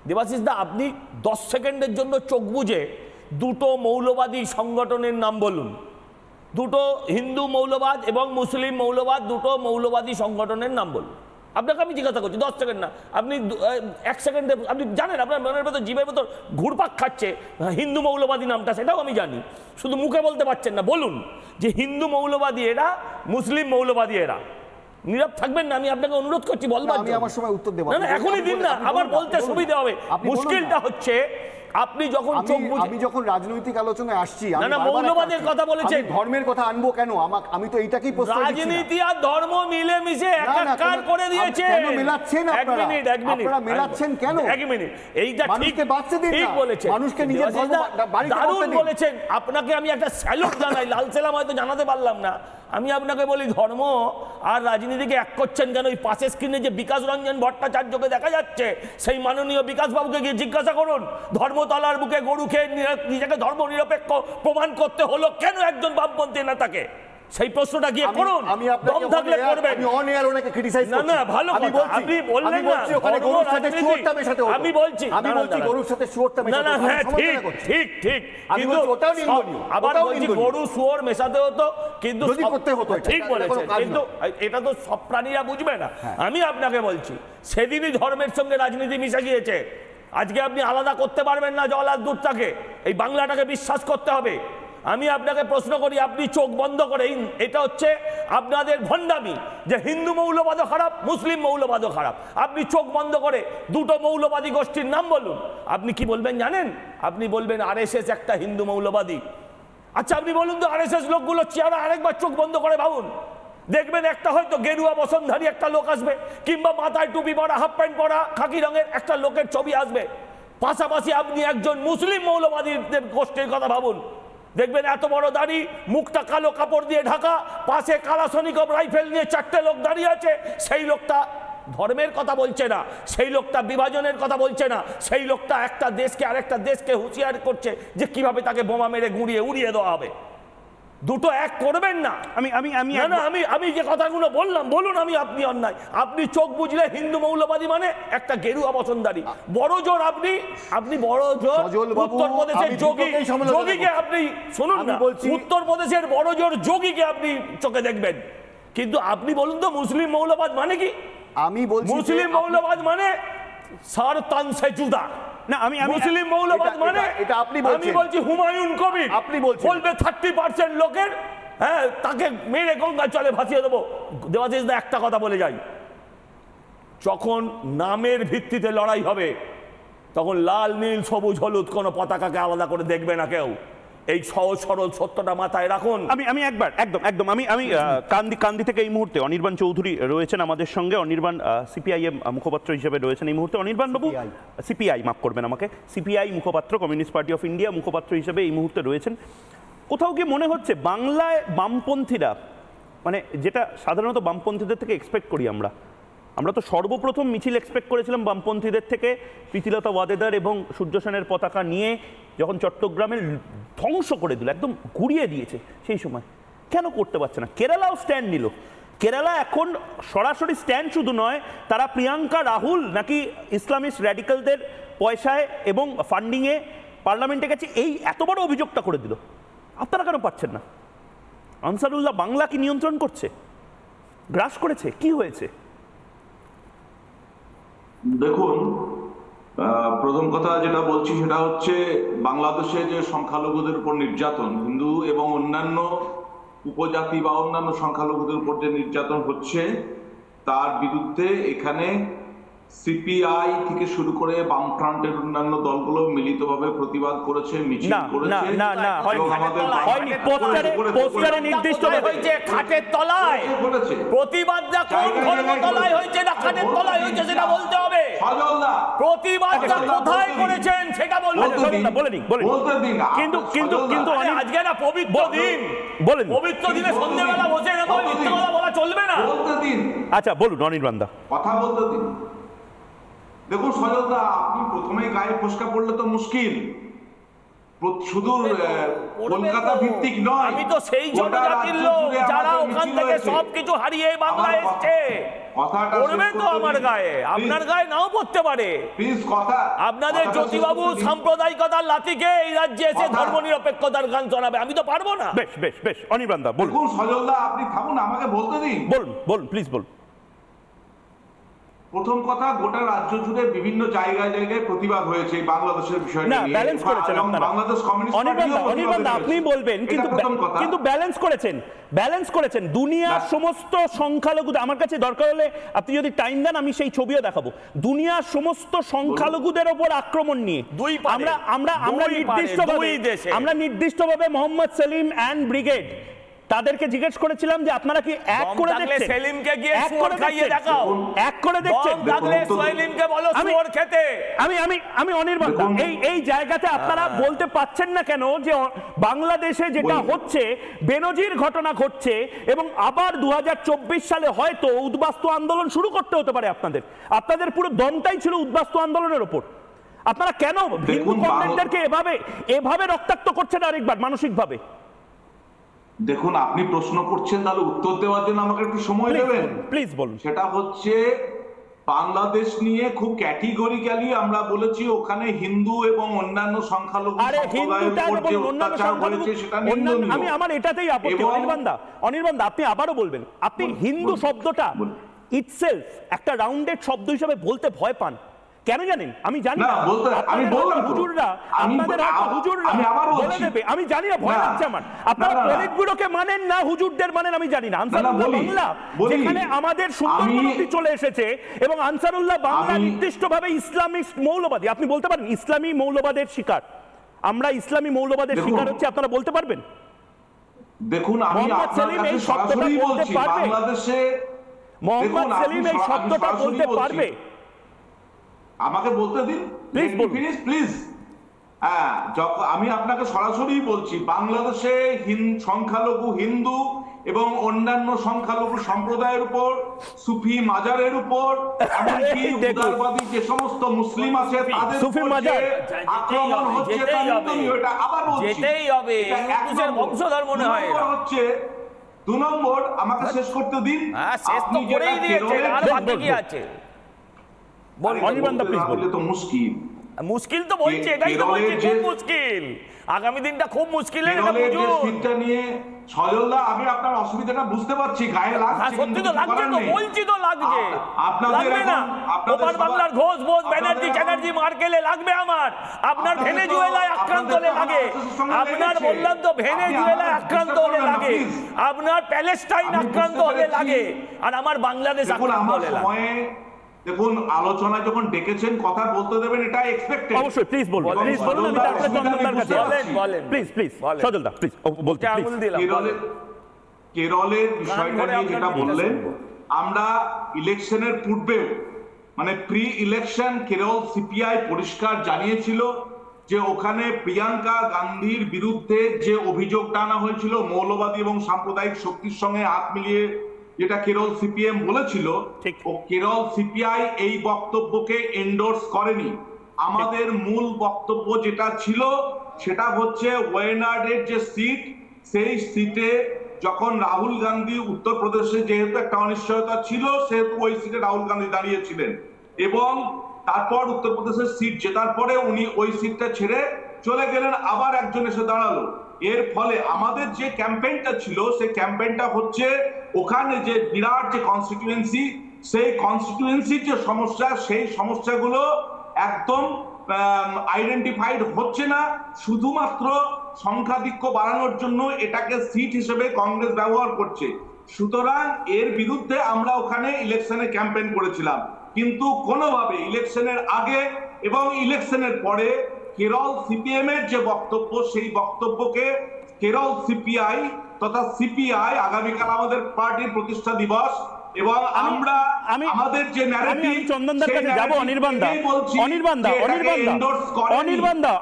দেবাশিস দা, আপনি 10 সেকেন্ডের জন্য চোখ বুজে দুটো মৌলবাদী সংগঠনের নাম বলুন। দুটো হিন্দু মৌলবাদ এবং মুসলিম মৌলবাদ, দুটো মৌলবাদী সংগঠনের নাম বলুন। আপনাকে আমি জিজ্ঞাসা করছি, 10 সেকেন্ড না, আপনি 1 সেকেন্ডে আপনি জানেন, আপনার মনের ভেতর জিভের ভেতর ঘুরপাক খাচ্ছে হিন্দু মৌলবাদী নামটা, সেটাও আমি জানি, শুধু মুখে বলতে পারছেন না। বলুন যে হিন্দু মৌলবাদী এরা, মুসলিম মৌলবাদী এরা। নীরব থাকবেন না, আমি আপনাকে অনুরোধ করছি বলবার। আমি আমার সময় উত্তর দেব না, এখনই দিন না, আবার বলতে সুবিধা হবে। মুশকিলটা হচ্ছে আপনি যখন চোখ বুঝে, আমি যখন রাজনৈতিক আলোচনায় আসছি, না না মৌলবাদের কথা বলেছেন, ধর্মের কথা আনবো কেন? আমি তো এইটাকেই প্রশ্ন করছি। রাজনীতি আর ধর্ম মিলে মিশে একাকার করে দিয়েছে। কেন মেলাচ্ছেন আপনারা? আপনারা মেলাচ্ছেন কেন? এক মিনিট, এইটা মানুষকে বাঁচতে দিন, ঠিক বলেছেন, মানুষকে নিজের ধর্ম বাড়িতে দারুণ বলেছেন। আপনাকে আমি একটা স্যালুট জানাই, লাল সেলাম হয়তো জানাতে পারলাম না। আমি আপনাকে বলি, ধর্ম আর রাজনীতিকে এক করছেন কেন? এই পাশের স্ক্রিনে যে বিকাশ রঞ্জন ভট্টাচার্যকে দেখা যাচ্ছে, সেই মাননীয় বিকাশ বাবুকে গিয়ে জিজ্ঞাসা করুন, ধর্মতলার বুকে গরু খেয়ে নিজেকে ধর্ম নিরপেক্ষ প্রমাণ করতে হলো কেন একজন বামপন্থী নেতাকে? সেই প্রশ্নটা গিয়ে করুন, দম থাকলে করবেন। আমি অন এয়ার ওনাকে ক্রিটিসাইজ করছি। না ভালো কথা, আপনি বললেন না গরুর সাথে শুয়োরটা মেশাতে হতো। আমি বলছি গরুর সাথে শুয়োরটা মেশাতে হতো। হ্যাঁ ঠিক, কিন্তু ওটাও নিন্দনীয়। আবার বলছি গরু শুয়োর মেশাতে হতো, কিন্তু যদি করতে হতো, ঠিক বলেছেন, কিন্তু এটা তো সব প্রাণীরা বুঝবে না। আমি আপনাকে বলছি, সেদিনই ধর্মের সঙ্গে রাজনীতি মিশে গিয়েছে। আজকে আপনি আলাদা করতে পারবেন না জল আর দুধটাকে। এই বাংলাটাকে বিশ্বাস করতে হবে। আমি আপনাকে প্রশ্ন করি, আপনি চোখ বন্ধ করে, এটা হচ্ছে আপনাদের ভণ্ডামি যে হিন্দু মৌলবাদও খারাপ, মুসলিম মৌলবাদও খারাপ। আপনি চোখ বন্ধ করে দুটো মৌলবাদী গোষ্ঠীর নাম বলুন। আপনি কি বলবেন জানেন? আপনি বলবেন আরএসএস একটা হিন্দু মৌলবাদী। আচ্ছা আপনি বলুন তো, আরএসএস লোকগুলো চেহারা আরেকবার চোখ বন্ধ করে ভাবুন, দেখবেন একটা হয়তো গেরুয়া বসনধারী একটা লোক আসবে, কিংবা মাথায় টুপি পরা, হাফ প্যান্ট পরা, খাকি রঙের একটা লোকের ছবি আসবে। পাশাপাশি আপনি একজন মুসলিম মৌলবাদীদের গোষ্ঠীর কথা ভাবুন, দেখবেন এত বড় দাড়ি, মুখটা কালো কাপড় দিয়ে ঢাকা, পাশে কালাসনিকভ রাইফেল নিয়ে 4টে লোক দাঁড়িয়ে আছে। সেই লোকটা ধর্মের কথা বলছে না, সেই লোকটা বিভাজনের কথা বলছে না, সেই লোকটা একটা দেশকে আরেকটা দেশকে হুঁশিয়ার করছে যে কিভাবে তাকে বোমা মেরে গুঁড়িয়ে উড়িয়ে দেওয়া হবে। দুটো এক করবেন না। আমি যে কথাগুলো বললাম, বলুন আমি আপনি অন্যায়। আপনি চোখ বুঝলে হিন্দু মৌলবাদী মানে একটা গেরুয়া বসনধারী। বড় জোর আপনি বড় জোর উত্তরপ্রদেশের যোগীকে আপনি শুনুন না, উত্তরপ্রদেশের বড় জোর যোগীকে আপনি চোখে দেখবেন। কিন্তু আপনি বলুন তো, মুসলিম মৌলবাদ মানে কি? আমি বলছি মুসলিম মৌলবাদ মানে সারতান সে জুদা। না, আমি মুসলিম মৌলবাদ মানে এটা আপনি বলছেন। আমি বলছি হুমায়ুন কবির আপনি বলছেন বলবে 30% লোকের, হ্যাঁ, তাকে মেরে গঙ্গা চলে ভাসিয়ে দেবো। দেবাশিস দা, একটা কথা বলে যাই, যখন নামের ভিত্তিতে লড়াই হবে তখন লাল নীল সবুজ হলুদ কোনো পতাকাকে আলাদা করে দেখবে না কেউ। এই সহজ সরল সত্যটা মাথায় রাখুন। আমি একবার একদম আমি কান্দি থেকে এই মুহূর্তে অনির্বাণ চৌধুরী রয়েছেন আমাদের সঙ্গে। অনির্বাণ সিপিআইএম মুখপাত্র হিসেবে রয়েছেন এই মুহূর্তে। অনির্বাণ বাবু, সিপিআই মাফ করবেন আমাকে, সিপিআই মুখপাত্র, কমিউনিস্ট পার্টি অফ ইন্ডিয়া মুখপাত্র হিসেবে এই মুহূর্তে রয়েছেন। কোথাও কি মনে হচ্ছে বাংলায় বামপন্থীরা, মানে যেটা সাধারণত বামপন্থীদের থেকে এক্সপেক্ট করি আমরা তো সর্বপ্রথম মিছিল এক্সপেক্ট করেছিলাম বামপন্থীদের থেকে, প্রীতিলতা ওয়াদেদার এবং সূর্য সেনের পতাকা নিয়ে যখন চট্টগ্রামে ধ্বংস করে দিল, একদম ঘুরিয়ে দিয়েছে, সেই সময় কেন করতে পারছে না? কেরালাও স্ট্যান্ড নিল। কেরালা এখন সরাসরি স্ট্যান্ড শুধু নয়, তারা প্রিয়াঙ্কা রাহুল নাকি ইসলামিস্ট র্যাডিক্যালদের পয়সায় এবং ফান্ডিংয়ে পার্লামেন্টে গেছে, এই এত বড় অভিযোগটা করে দিল। আপনারা কেন পাচ্ছেন না? আনসারুল্লাহ বাংলা কি নিয়ন্ত্রণ করছে, গ্রাস করেছে, কি হয়েছে? দেখুন, প্রথম কথা যেটা বলছি সেটা হচ্ছে বাংলাদেশে যে সংখ্যালঘুদের উপর নির্যাতন, হিন্দু এবং অন্যান্য উপজাতি বা অন্যান্য সংখ্যালঘুদের উপর যে নির্যাতন হচ্ছে তার বিরুদ্ধে এখানে সিপিআই থেকে শুরু করে বামফ্রন্টের অন্যান্য দলগুলো মিলিতভাবে প্রতিবাদ করেছে, মিছিল করেছে। পোস্টারে নির্দিষ্ট হয়েছে খাটের তলায়, প্রতিবাদটা কোন ধর্মতলায় হয়েছে না খাটের তলায় হয়েছে সেটা বলতে হবে। প্রতিবাদটা কোথায় করেছেন সেটা বলতে কিন্তু আজকে না পবিত্র দিন, বলেন পবিত্র দিনে সন্ধ্যেবেলা বসে না মিথ্যা কথা বলা চলবে না। বলতে দিন। আচ্ছা বলুন অনির্বাণ দা, কথা বলতে দিন। দেখুন সজলদা, আপনি প্রথমেই গায়ে ফসকা পড়লে তো মুশকিল। শুধু কলকাতা ভিত্তিক নয়, আমি তো সেই জনজাতির লোক যারা ওখান থেকে সবকিছু হারিয়ে বাংলায় এসেছে। পড়বে তো আমার গায়ে, আপনার গায়ে নাও পড়তে পারে। আপনাদের জ্যোতিবাবু সাম্প্রদায়িকতার লাঠিকে এই রাজ্যে এসে ধর্মনিরপেক্ষতার গান শোনাবে, আমি তো পারবো না। বেশ বেশ বেশ অনির্বাণ দা বলুন। সজলদা আপনি থামুন, আমাকে বলতে দিন। বলুন প্লিজ বলুন। প্রথম কথা, গোটা রাজ্য জুড়ে বিভিন্ন জায়গায় জায়গায় প্রতিবাদ হয়েছে বাংলাদেশের বিষয় নিয়ে। না, ব্যালেন্স করেছেন আপনারা। বাংলাদেশ কমিউনিস্ট অনির্বাণ দা আপনি বলবেন, কিন্তু ব্যালেন্স করেছেন দুনিয়ার সমস্ত সংখ্যালঘু। আমার কাছে দরকার হলে আপনি যদি টাইম দেন আমি সেই ছবিও দেখাবো। দুনিয়ার সমস্ত সংখ্যালঘুদের ওপর আক্রমণ নিয়ে আমরা নির্দিষ্টভাবে মোহাম্মদ সেলিম অ্যান্ড ব্রিগেড তাদেরকে জিজ্ঞেস করেছিলাম যে আপনারা কি এক করে দেখছেন? সেলিমকে গিয়ে শুয়োর খাইয়ে দেখাও। এক করে দেখছেন? লাগলে সেলিমকে বলো শুয়োর খেতে। আমি অনির্বাণ দা, এই জায়গাতে আপনারা বলতে পাচ্ছেন না কেন যে বাংলাদেশে যেটা হচ্ছে বেনজির ঘটনা ঘটছে এবং আবার 2024 সালে হয়তো উদ্বাস্তু আন্দোলন শুরু করতে হতে পারে আপনাদের পুরো দমটাই ছিল উদ্বাস্তু আন্দোলনের ওপর। আপনারা কেন হিন্দু কমরেডদেরকে এভাবে রক্তাক্ত করছেন আরেকবার মানসিকভাবে? দেখুন, আপনি প্রশ্ন করছেন, তাহলে উত্তর দেওয়ার জন্য আমাকে একটু সময় দেবেন প্লিজ। বলুন। সেটা হচ্ছে বাংলাদেশ নিয়ে খুব ক্যাটেগরিক্যালি আমরা বলেছি ওখানে হিন্দু এবং অন্যান্য সংখ্যালঘু সম্প্রদায়ের উপর যে অত্যাচার হয়েছে সেটা নিন্দনীয়। আমি আমার এটাতেই আপত্তি। অনির্বাণ দা আপনি আবারও বলবেন। আপনি হিন্দু শব্দটা ইটসেলফ একটা রাউন্ডেড শব্দ হিসেবে বলতে ভয় পান কেন জানেন? আমি জানি না, আমি বললাম হুজুররা বলে দেবে, আমি জানি না, ভয় লাগছে আমার। আপনারা পলিট ব্যুরোকে মানেন না হুজুরদের মানেন আমি জানি না। আনসারুল্লাহ বাংলা যেখানে আমাদের সুন্দরবন অবধি চলে এসেছে এবং আনসারুল্লাহ বাংলা নির্দিষ্টভাবে ইসলামিস্ট মৌলবাদী। আপনি বলতে পারেন ইসলামী মৌলবাদের শিকার, আমরা ইসলামী মৌলবাদের শিকার হচ্ছে, আপনারা বলতে পারবেন? দেখুন, আমি আপনার কাছে সরাসরি বলছি, বাংলাদেশে মোহাম্মদ সেলিম এই শব্দটা বলতে পারবে? আমাকে বলতে দিন প্লিজ। হ্যাঁ, আমি আপনাকে সরাসরি বলছি, বাংলাদেশে সংখ্যালঘু হিন্দু এবং অন্যান্য সংখ্যালঘু সম্প্রদায়ের উপর, সুফি মাজারের উপর, এমনকি উদারবাদী যে সমস্ত মুসলিম আছে তাদের সুফি মাজার আক্রমণ হচ্ছে। এটা আবার বলছি, বংশধর মনে হয় হচ্ছে। 2 নম্বর, আমাকে শেষ করতে দিন। আপনি যেটা কেরলের আছে মুশকিল তো বলছে, এটাই তো বলছি খুব মুশকিল। আগামী দিনটা খুব মুশকিলের নিয়ে সজলদা, আমি আপনার অসুবিধাটা বুঝতে পারছি, গায়ে লাগছে। সত্যি তো লাগছে, তো বলছি তো লাগছে, লাগবে না? ওপার বাংলার ঘোষ বোস ব্যানার্জি চ্যাটার্জি মার্কেলে লাগবে আমার, আপনার ভেনেজুয়েলায় আক্রান্ত হলে লাগে, আপনার বললাম তো ভেনেজুয়েলায় আক্রান্ত হলে লাগে, আপনার প্যালেস্টাইন আক্রান্ত হলে লাগে, আর আমার বাংলাদেশ আক্রান্ত হলে লাগে। দেখুন, আলোচনা যখন ডেকেছেন কথা বলতে দেবেন, এটা এক্সপেক্টেড। অবশ্যই, প্লিজ বলুন, প্লিজ বলুন, আমি তারপরে চন্দনদার কাছে প্লিজ প্লিজ সজলদা প্লিজ বলতে কেরলের বিষয়টা নিয়ে যেটা বললেন, আমরা ইলেকশনের পূর্বেও মানে প্রি ইলেকশন কেরল সিপিআই পরিষ্কার জানিয়েছিল যে ওখানে প্রিয়াঙ্কা গান্ধীর বিরুদ্ধে যে অভিযোগটা আনা হয়েছিল মৌলবাদী এবং সাম্প্রদায়িক শক্তির সঙ্গে হাত মিলিয়ে, যেটা কেরল সিপিএম বলেছিল, ও কেরল সিপিআই এই বক্তব্যকে এন্ডোর্স করেনি। আমাদের মূল বক্তব্য যেটা ছিল সেটা হচ্ছে ওয়েনার্ডের যে সিট, সেই সিটে যখন রাহুল গান্ধী উত্তরপ্রদেশে যেহেতু একটা অনিশ্চয়তা ছিল, সেহেতু ওই সিটে রাহুল গান্ধী দাঁড়িয়েছিলেন এবং তারপর উত্তরপ্রদেশের সিট জেতার পরে উনি ওই সিটটা ছেড়ে চলে গেলেন, আবার একজন এসে দাঁড়ালো। এর ফলে আমাদের যে ক্যাম্পেইনটা ছিল, সেই ক্যাম্পেইনটা হচ্ছে ওখানে যে বিরাট যে কনস্টিটিউয়েন্সি, সেই কনস্টিটিউয়েন্সির যে সমস্যা, সেই সমস্যাগুলো একদম আইডেন্টিফাইড হচ্ছে না, শুধুমাত্র সংখ্যাধিক্য বাড়ানোর জন্য এটাকে সিট হিসেবে কংগ্রেস ব্যবহার করছে। সুতরাং এর বিরুদ্ধে আমরা ওখানে ইলেকশনে ক্যাম্পেইন করেছিলাম, কিন্তু কোনোভাবে ইলেকশনের আগে এবং ইলেকশনের পরে কেরল সিপিএম এর যে বক্তব্য, সেই বক্তব্যকে কেরল সিপিআই তথা সিপিআই, আগামীকাল আমাদের পার্টির প্রতিষ্ঠা দিবস, এবং আমরা আমাদের যে ন্যারেটিভ, চন্দনদার কাছে যাব।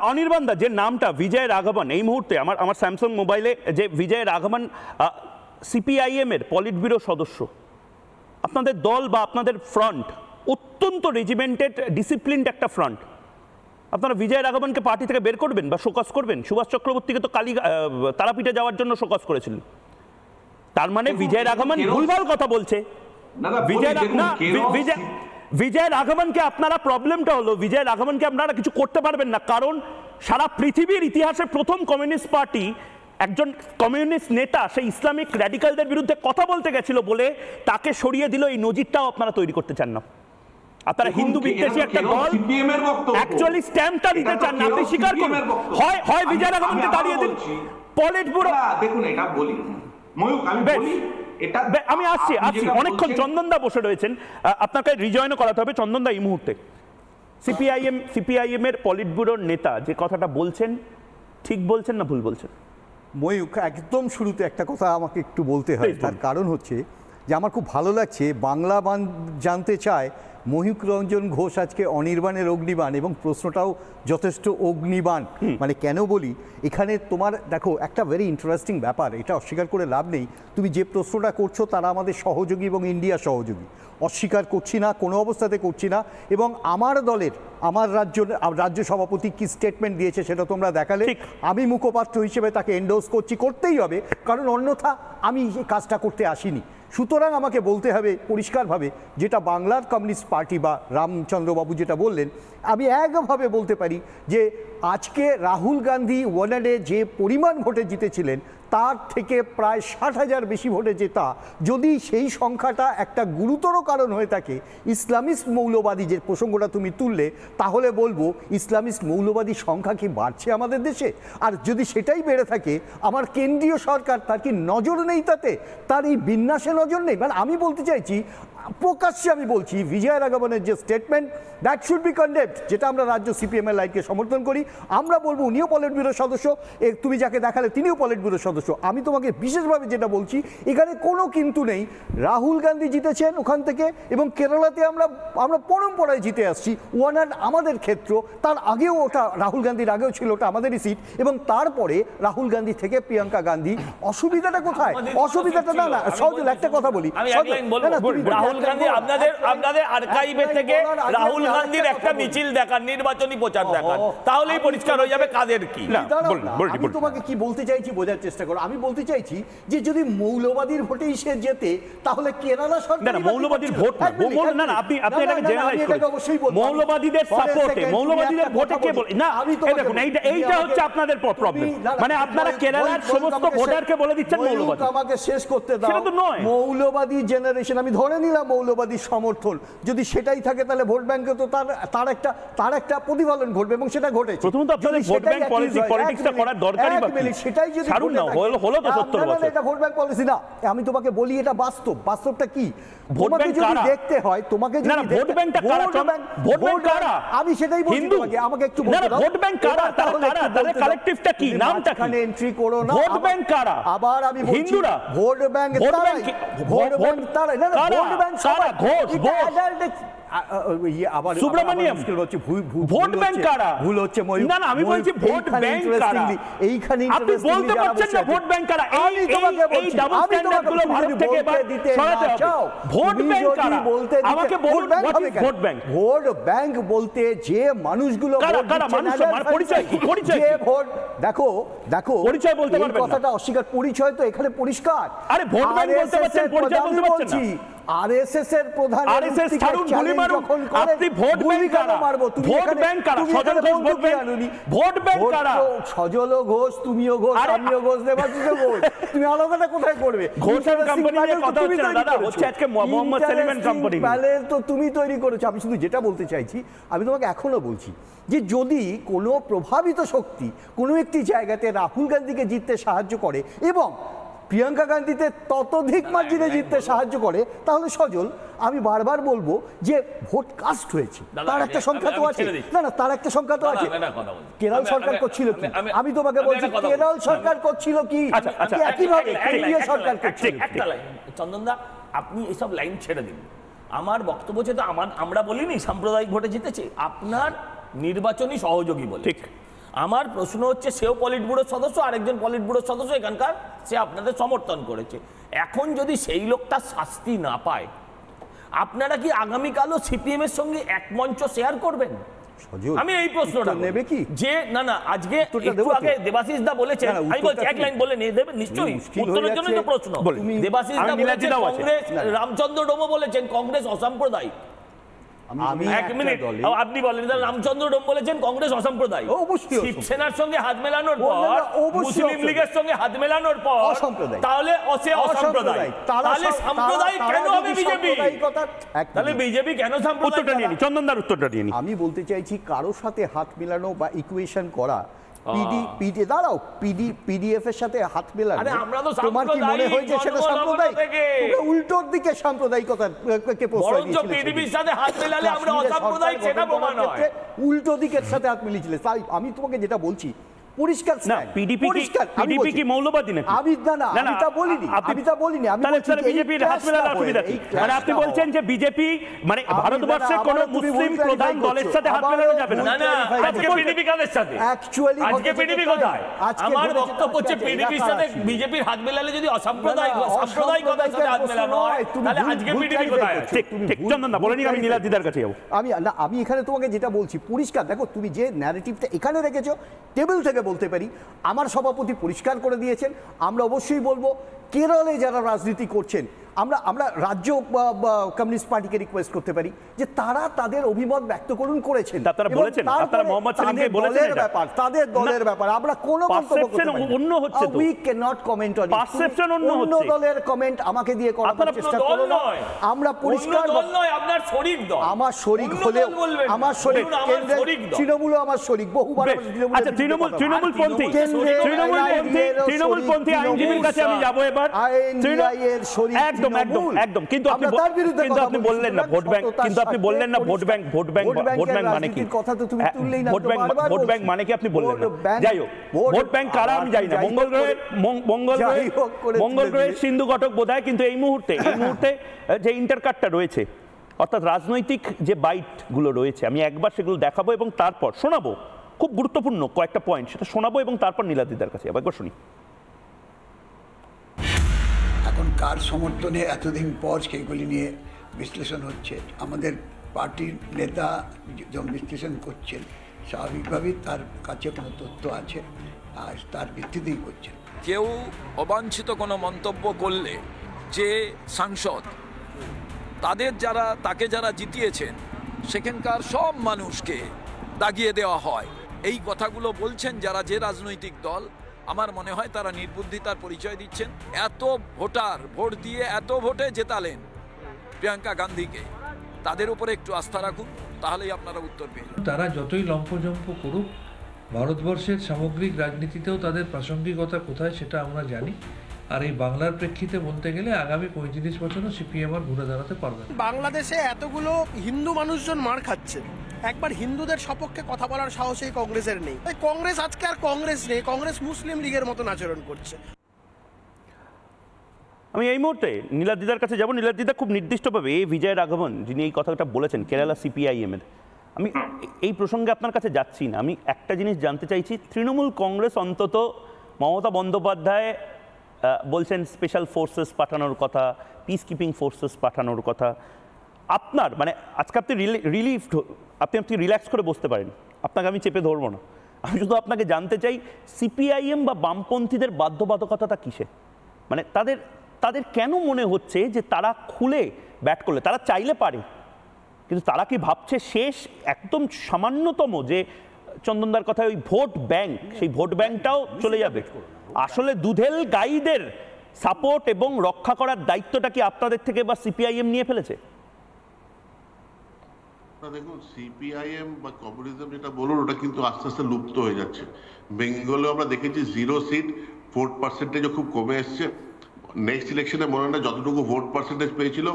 অনির্বাণদা যে নামটা বিজয় রাঘবন, এই মুহূর্তে আমার স্যামসাং মোবাইলে যে বিজয় রাঘবন সিপিআইএম এর পলিট ব্যুরো সদস্য, আপনাদের দল বা আপনাদের ফ্রন্ট অত্যন্ত রেজিমেন্টেড ডিসিপ্লিনড একটা ফ্রন্ট, আপনারা বিজয় রাঘবনকে পার্টি থেকে বের করবেন বা শোকজ করবেন? সুভাষ চক্রবর্তীকে তো তারাপীঠে যাওয়ার জন্য শোকজ করেছিলেন। তার মানে বিজয় রাঘবন ভুলভাল কথা বলছে। বিজয় রাঘবনকে আপনারা, প্রবলেমটা হলো বিজয় রাঘবনকে আপনারা কিছু করতে পারবেন না, কারণ সারা পৃথিবীর ইতিহাসে প্রথম কমিউনিস্ট পার্টি, একজন কমিউনিস্ট নেতা সেই ইসলামিক র্যাডিক্যালদের বিরুদ্ধে কথা বলতে গেছিল বলে তাকে সরিয়ে দিল। এই নজিরটাও আপনারা তৈরি করতে চান না। আপনারা হিন্দু বিদ্বেষী একটা দল, অ্যাকচুয়ালি স্ট্যাম্পটা দিতে চান না, আপনি স্বীকার করুন। হয় বিজয় রাঘবনকে দাঁড়িয়ে দিন পলিট ব্যুরো। দেখুন, এটা বলি আমি আসছি অনেকক্ষণ চন্দনদা বসে রয়েছেন, আপনাকে রিজয়েনও করাতে হবে। চন্দনদা, এই মুহূর্তে সিপিআইএম এর পলিট ব্যুরোর নেতা যে কথাটা বলছেন, ঠিক বলছেন না ভুল বলছেন? ময়ূক, একদম শুরুতে একটা কথা আমাকে একটু বলতে হয়, তার কারণ হচ্ছে যে আমার খুব ভালো লাগছে বাংলা জানতে চায় মহিউক রঞ্জন ঘোষ আজকে অনির্বাণের অগ্নিবাণ, এবং প্রশ্নটাও যথেষ্ট অগ্নিবাণ। মানে কেন বলি, এখানে তোমার দেখো একটা ভেরি ইন্টারেস্টিং ব্যাপার, এটা অস্বীকার করে লাভ নেই। তুমি যে প্রশ্নটা করছো তারা আমাদের সহযোগী এবং ইন্ডিয়া সহযোগী, অস্বীকার করছি না, কোনো অবস্থাতে করছি না। এবং আমার দলের, আমার রাজ্য সভাপতি কি স্টেটমেন্ট দিয়েছে সেটা তোমরা দেখালে, আমি মুখপাত্র হিসেবে তাকে এন্ডোর্স করছি, করতেই হবে, কারণ অন্যথা আমি এই কাজটা করতে আসিনি। সুতরাং আমাকে বলতে হবে পরিষ্কারভাবে, যেটা বাংলার কমিউনিস্ট পার্টি বা রামচন্দ্রবাবু যেটা বললেন, আমি একভাবে বলতে পারি যে আজকে রাহুল গান্ধী ওয়ানাডে যে পরিমাণ ভোটে জিতেছিলেন তার থেকে প্রায় 60,000 বেশি ভোটে জেতা, যদি সেই সংখ্যাটা একটা গুরুতর কারণ হয়ে থাকে ইসলামিস্ট মৌলবাদী যে প্রসঙ্গটা তুমি তুললে, তাহলে বলবো ইসলামিস্ট মৌলবাদীর সংখ্যা কি বাড়ছে আমাদের দেশে? আর যদি সেটাই বেড়ে থাকে, আমার কেন্দ্রীয় সরকার তার কি নজর নেই তাতে? তার এই বিন্যাসে নজর নেই? মানে আমি বলতে চাইছি, প্রকাশ্যে আমি বলছি, বিজয় রাঘবনের যে statement, that should be condemned, যেটা আমরা রাজ্য সিপিএমের লাইনকে সমর্থন করি। আমরা বলবো উনিও পলিট ব্যুরোর সদস্য, তুমি যাকে দেখালে তিনিও পলিট ব্যুরোর সদস্য। আমি তোমাকে বিশেষভাবে যেটা বলছি, এখানে কোনো কিন্তু নেই। রাহুল গান্ধী জিতেছেন ওখান থেকে, এবং কেরালাতে আমরা পরম্পরায় জিতে আসছি। ওয়ানাড আমাদের ক্ষেত্র, তার আগেও ওটা রাহুল গান্ধীর আগেও ছিল, ওটা আমাদেরই সিট, এবং তারপরে রাহুল গান্ধী থেকে প্রিয়াঙ্কা গান্ধী। অসুবিধাটা কোথায়? অসুবিধাটা না সহজ, একটা কথা বলি, রাহুল গান্ধী আপনাদের আর্কাইভে থেকে রাহুল গান্ধীর একটা মিছিল দেখান, নির্বাচনী প্রচার দেখান, তাহলেই পরিষ্কার হয়ে যাবে কাদের কি। আমি তোমাকে কি বলতে চাইছি বোঝার চেষ্টা করো। আমি বলতে চাইছি যে যদি মৌলবাদীর ভোটেই সে জেতে, তাহলে কেরালা সরকার মৌলবাদীর ভোট না, আপনি এটাকে জেনারেলাইজ করেন। মৌলবাদীদের সাপোর্টে, মৌলবাদীদের ভোটে কে বলে না? দেখুন, এইটা হচ্ছে আপনাদের প্রবলেম। মানে আপনারা কেরালার সমস্ত ভোটারকে বলে দিচ্ছেন মৌলবাদী। আমাকে শেষ করতে দাও। মৌলবাদী জেনারেশন, আমি ধরে নিলাম মৌলবাদী সমর্থন, যদি সেটাই থাকে তাহলে ভোট ব্যাংকে তো তার একটা প্রতিফলন ঘটবে, এবং সেটা ঘটেছে। প্রথমত আপনাদের ভোট ব্যাংক পলিটিক্সটা করার দরকারই বা কি? সেটাই যদি ছাড়ুন না, হলো তো 70 বছর। এটা ভোট ব্যাংক পলিসি না, আমি তোমাকে বলি এটা বাস্তবটা কি। ভোট ব্যাংক কারা দেখতে হয় তোমাকে, না ভোট ব্যাংকটা কারা? ভোট ব্যাংক কারা? আমি সেটাই বলছি তোমাকে, আমাকে একটু বলতে দাও। ভোট ব্যাংক কারা? তাদের কালেক্টিভটা কি, নামটা কি? এন্ট্রি করো না। ভোট ব্যাংক কারা? আবার আমি বলছি হিন্দুরা। ভোট ব্যাংক তারাই, ভোট ব্যাংক তারাই, না ভোট ব্যাংক সবাই। ঘোষ আবার সুব্রমণিয়াম, ভোট ব্যাংক কারা? ভুল হচ্ছে। না আমি বলছি ভোট ব্যাংক কারা? এইখানে আপনি বলতে পারছেন না ভোট ব্যাংক কারা? এই ডাবল স্ট্যান্ডার্ডগুলো ভারত থেকে এবার সরাতে হবে। ভোট ব্যাংক কারা? আমাকে বলুন ভোট ব্যাংক। ভোট ব্যাংক বলতে যে মানুষগুলো পরিচয় ভোট দেখো পরিচয় বলতে পারবেন না, কথাটা অস্বীকার। পরিচয় তো এখানে পরিষ্কার। আরে ভোট ব্যাংক বলতে পারছেন, পরিচয় বলতে পারছেন না। আরএসএস এর প্রধান আরএসএস ছাড়ুন, গুলি মারুন। আপনি ভোট ব্যাংক কারা? ভোট ব্যাংক কারা? সজল ঘোষ বলবেন ভোট ব্যাংক কারা? সজল ঘোষ, তুমিও ঘোষ, আমিও ঘোষ, দেবাশিসও ঘোষ। তুমি আলাদাটা কোথায় করবে? ঘোষের কোম্পানি নিয়ে কথা হচ্ছে না দাদা, হচ্ছে আজকে মোহাম্মদ সেলিমের কোম্পানি। প্যানেল তো তুমি তৈরি করেছো। আমি শুধু যেটা বলতে চাইছি, আমি তোমাকে এখনো বলছি যে যদি কোনো প্রভাবিত শক্তি কোনো একটি জায়গাতে রাহুল গান্ধীকে জিততে সাহায্য করে এবং প্রিয়াঙ্কা গান্ধীতে ততোধিক মার্জিনে জিততে সাহায্য করে, তাহলে সজল আমি বারবার বলবো যে ভোট কাস্ট হয়েছে, তার একটা সংখ্যা তো আছে। না তার একটা সংখ্যা তো আছে। কেরল সরকার করছিল কি? আমি তোমাকে বলছি কেরল সরকার করছিল কি? একইভাবে কেন্দ্রীয় সরকার করছিল। একটা লাইন চন্দনদা, আপনি এসব লাইন ছেড়ে দিন। আমার বক্তব্য হচ্ছে তো আমরা বলিনি সাম্প্রদায়িক ভোটে জিতেছে, আপনার নির্বাচনী সহযোগী বলে। ঠিক। আমার প্রশ্ন হচ্ছে সেও পলিট ব্যুরোর সদস্য, আরেকজন পলিট ব্যুরোর সদস্য এখানকার, সে আপনাদের সমর্থন করেছে। এখন যদি সেই লোকটা শাস্তি না পায়, আপনারা কি আগামীকালও সিপিএম এর সঙ্গে এক মঞ্চ শেয়ার করবেন? আমি এই প্রশ্নটা নেবে কি যে না আজকে একটু আগে দেবাশিস দা বলেছেন, আমি বলছি এক লাইন বলে নিয়ে দেবেন নিশ্চয়ই, উত্তরের জন্য তো প্রশ্ন। দেবাশিস দা বলেছেন কংগ্রেস, রামচন্দ্র ডোমো বলেছেন কংগ্রেস অসাম্প্রদায়িক। আপনি বলেন রামচন্দ্র ডোম বলেছেন কংগ্রেস অসাম্প্রদায়িক। শিবসেনার সঙ্গে হাত মেলানোর পর, মুসলিম লীগের সঙ্গে হাত মেলানোর পর তাহলে অসাম্প্রদায়িক। তাহলে সাম্প্রদায়িক কেন হবে বিজেপি? তাহলে বিজেপি কেন সাম্প্রদায়িক? চন্দনদার উত্তরটা নিয়ে নি। আমি বলতে চাইছি কারোর সাথে হাত মেলানো বা ইকুয়েশন করা, পিডিএফ এর সাথে হাত মেলানো, তোমার কি মনে হয়েছে সেটা সাম্প্রদায়িক? উল্টোর দিকে সাম্প্রদায়িকতাকে প্রশ্রয় দিয়েছিলে। পিডিবির সাথে হাত মেলালে আমরা অসাম্প্রদায়িক সেটা প্রমাণ হয়। উল্টো দিকের সাথে হাত মিলিয়েছিলে। তাই আমি তোমাকে যেটা বলছি পরিষ্কার না, পিডিপি কি মৌলবাদী নাকি? আমি তা বলিনি। আমি বলছি বিজেপির হাত মেলালে অসুবিধা কি? মানে আপনি বলছেন যে বিজেপি মানে ভারতবর্ষে কোন মুসলিম প্রধান দলের সাথে হাত মেলানো যাবে না? না আজকে পিডিপি কাদের সাথে? অ্যাকচুয়ালি আজকে পিডিপি কোথায়? আমার বক্তব্য হচ্ছে পিডিপির সাথে বিজেপির হাত মেলালে যদি সাম্প্রদায়িকতার সাথে হাত মেলানো হয়, তাহলে আজকে পিডিপি কোথায়? ঠিক চন্দন দা বলেনি, আমি নীলাদ দিদার কাছে যাবো। আমি এখানে তোমাকে যেটা বলছি পরিষ্কার, দেখো তুমি যে ন্যারেটিভটা এখানে রেখেছো, টেবিল থেকে বলতে পারি, আমার সভাপতি পরিষ্কার করে দিয়েছেন। আমরা অবশ্যই বলবো কেরলে যারা রাজনীতি করছেন, আমরা রাজ্য কমিউনিস্ট পার্টিকে রিকোয়েস্ট করতে পারি যে তারা তাদের অভিমত ব্যক্ত করেছেন। আপনারা বলেছেন, আপনারা মোহাম্মদ সেলিমকে বলেছেন এটা তাদের দলের ব্যাপার, আমরা কোনো মন্তব্য করতে পারি না। অন্য হচ্ছে তো, we can not comment on it. Perception অন্য হচ্ছে, অন্য দলের কমেন্ট আমাকে দিয়ে করার চেষ্টা করো না। আমরা পরিষ্কার দল নয়, আপনার শরীক দল। আমার শরীক হলে আমার শরীক, তৃণমূলও আমার শরীক, বহুবার। আচ্ছা তৃণমূলপন্থী আইনজীবীর কাছে আমি যাবো এবার। একদম একদম। কিন্তু আপনি বললেন না ভোট ব্যাংক, কিন্তু আপনি বললেন না ভোট ব্যাংক মানে কি? কথা তো তুমি তুললেই না। ভোট ব্যাংক মানে কি আপনি বললেন না? যাই হোক, ভোট ব্যাংক কারা আমি জানি না। মঙ্গল গ্রহের সিন্ধু ঘটক বোধহয়, কিন্তু এই মুহূর্তে যে ইন্টারকাটটা রয়েছে, অর্থাৎ রাজনৈতিক যে বাইটগুলো রয়েছে, আমি একবার সেগুলো দেখাবো এবং তারপর শোনাবো খুব গুরুত্বপূর্ণ কয়েকটা পয়েন্ট, সেটা শোনাবো এবং তারপর নীলাদ দিদার কাছে একবার শুনি। এখন কার সমর্থনে এতদিন পর সেইগুলি নিয়ে বিশ্লেষণ হচ্ছে, আমাদের পার্টির নেতা যখন বিশ্লেষণ করছেন স্বাভাবিকভাবেই তার কাছে কোনো তথ্য আছে আর তার ভিত্তিতেই করছেন। কেউ অবাঞ্ছিত কোনো মন্তব্য করলে যে সাংসদ তাকে যারা জিতিয়েছেন সেখানকার সব মানুষকে দাগিয়ে দেওয়া হয়, এই কথাগুলো বলছেন যারা যে রাজনৈতিক দল, আমার মনে হয় তারা নির্বুদ্ধিতার পরিচয় দিচ্ছেন। এত ভোটার ভোট দিয়ে এত ভোটে জেতালেন, প্রিয়াঙ্কা গান্ধীকে, তাদের উপরে একটু আস্থা রাখুন, তাহলেই আপনারা উত্তর পেয়ে যাবেন। তারা যতই লম্পজম্প করুক, ভারতবর্ষের সামগ্রিক রাজনীতিতেও তাদের প্রাসঙ্গিকতা কোথায় সেটা আমরা জানি। আর এই বাংলার প্রেক্ষিতে বলতে গেলে আগামী 35 বছরও সিপিএম আর ঘুরে দাঁড়াতে পারবে না। বাংলাদেশে এতগুলো হিন্দু মানুষজন মার খাচ্ছে, একবার হিন্দুদের সপক্ষে কথা বলার সাহস এই কংগ্রেসের নেই। কংগ্রেস আজকে আর কংগ্রেস নেই, কংগ্রেস মুসলিম লীগের মতন আচরণ করছে। আমি এই মুহূর্তে নীলাদ্রিদার কাছে যাব। নীলাদ্রিদা খুব নির্দিষ্টভাবে বিজয় রাঘবন যিনি এই কথাটা বলেছেন কেরালা সিপিআইএম এর, আমি এই প্রসঙ্গে আপনার কাছে যাচ্ছি না। আমি একটা জিনিস জানতে চাইছি, তৃণমূল কংগ্রেস অন্তত মমতা বন্দ্যোপাধ্যায় বলছেন স্পেশাল ফোর্সেস পাঠানোর কথা, পিস কিপিং ফোর্সেস পাঠানোর কথা। আপনার মানে আজকে আপনি আপনি রিল্যাক্স করে বসতে পারেন, আপনাকে আমি চেপে ধরবো না। আমি শুধু আপনাকে জানতে চাই সিপিআইএম বা বামপন্থীদের বাধ্যবাধকতাটা কিসে? মানে তাদের কেন মনে হচ্ছে যে তারা খুলে ব্যাট করলে তারা চাইলে পারে, কিন্তু তারা কি ভাবছে শেষ একদম সামান্যতম যে চন্দনদার কথায় ওই ভোট ব্যাংক, সেই ভোট ব্যাংকটাও চলে যাবে? আসলে দুধেল গাইদের সাপোর্ট এবং রক্ষা করার দায়িত্বটা কি আপনাদের থেকে বা সিপিআইএম নিয়ে ফেলেছে? দেখুন, সিপিআইএম বা কমিউনিজম যেটা বলুন, ওটা কিন্তু আস্তে আস্তে লুপ্ত হয়ে যাচ্ছে। বেঙ্গলে আমরা দেখেছি 0 সিট, ভোট পার্সেন্টেজও খুব কমে এসছে। নেক্সট ইলেকশনে মনে হয় যতটুকু ভোট পার্সেন্টেজ পেয়েছিল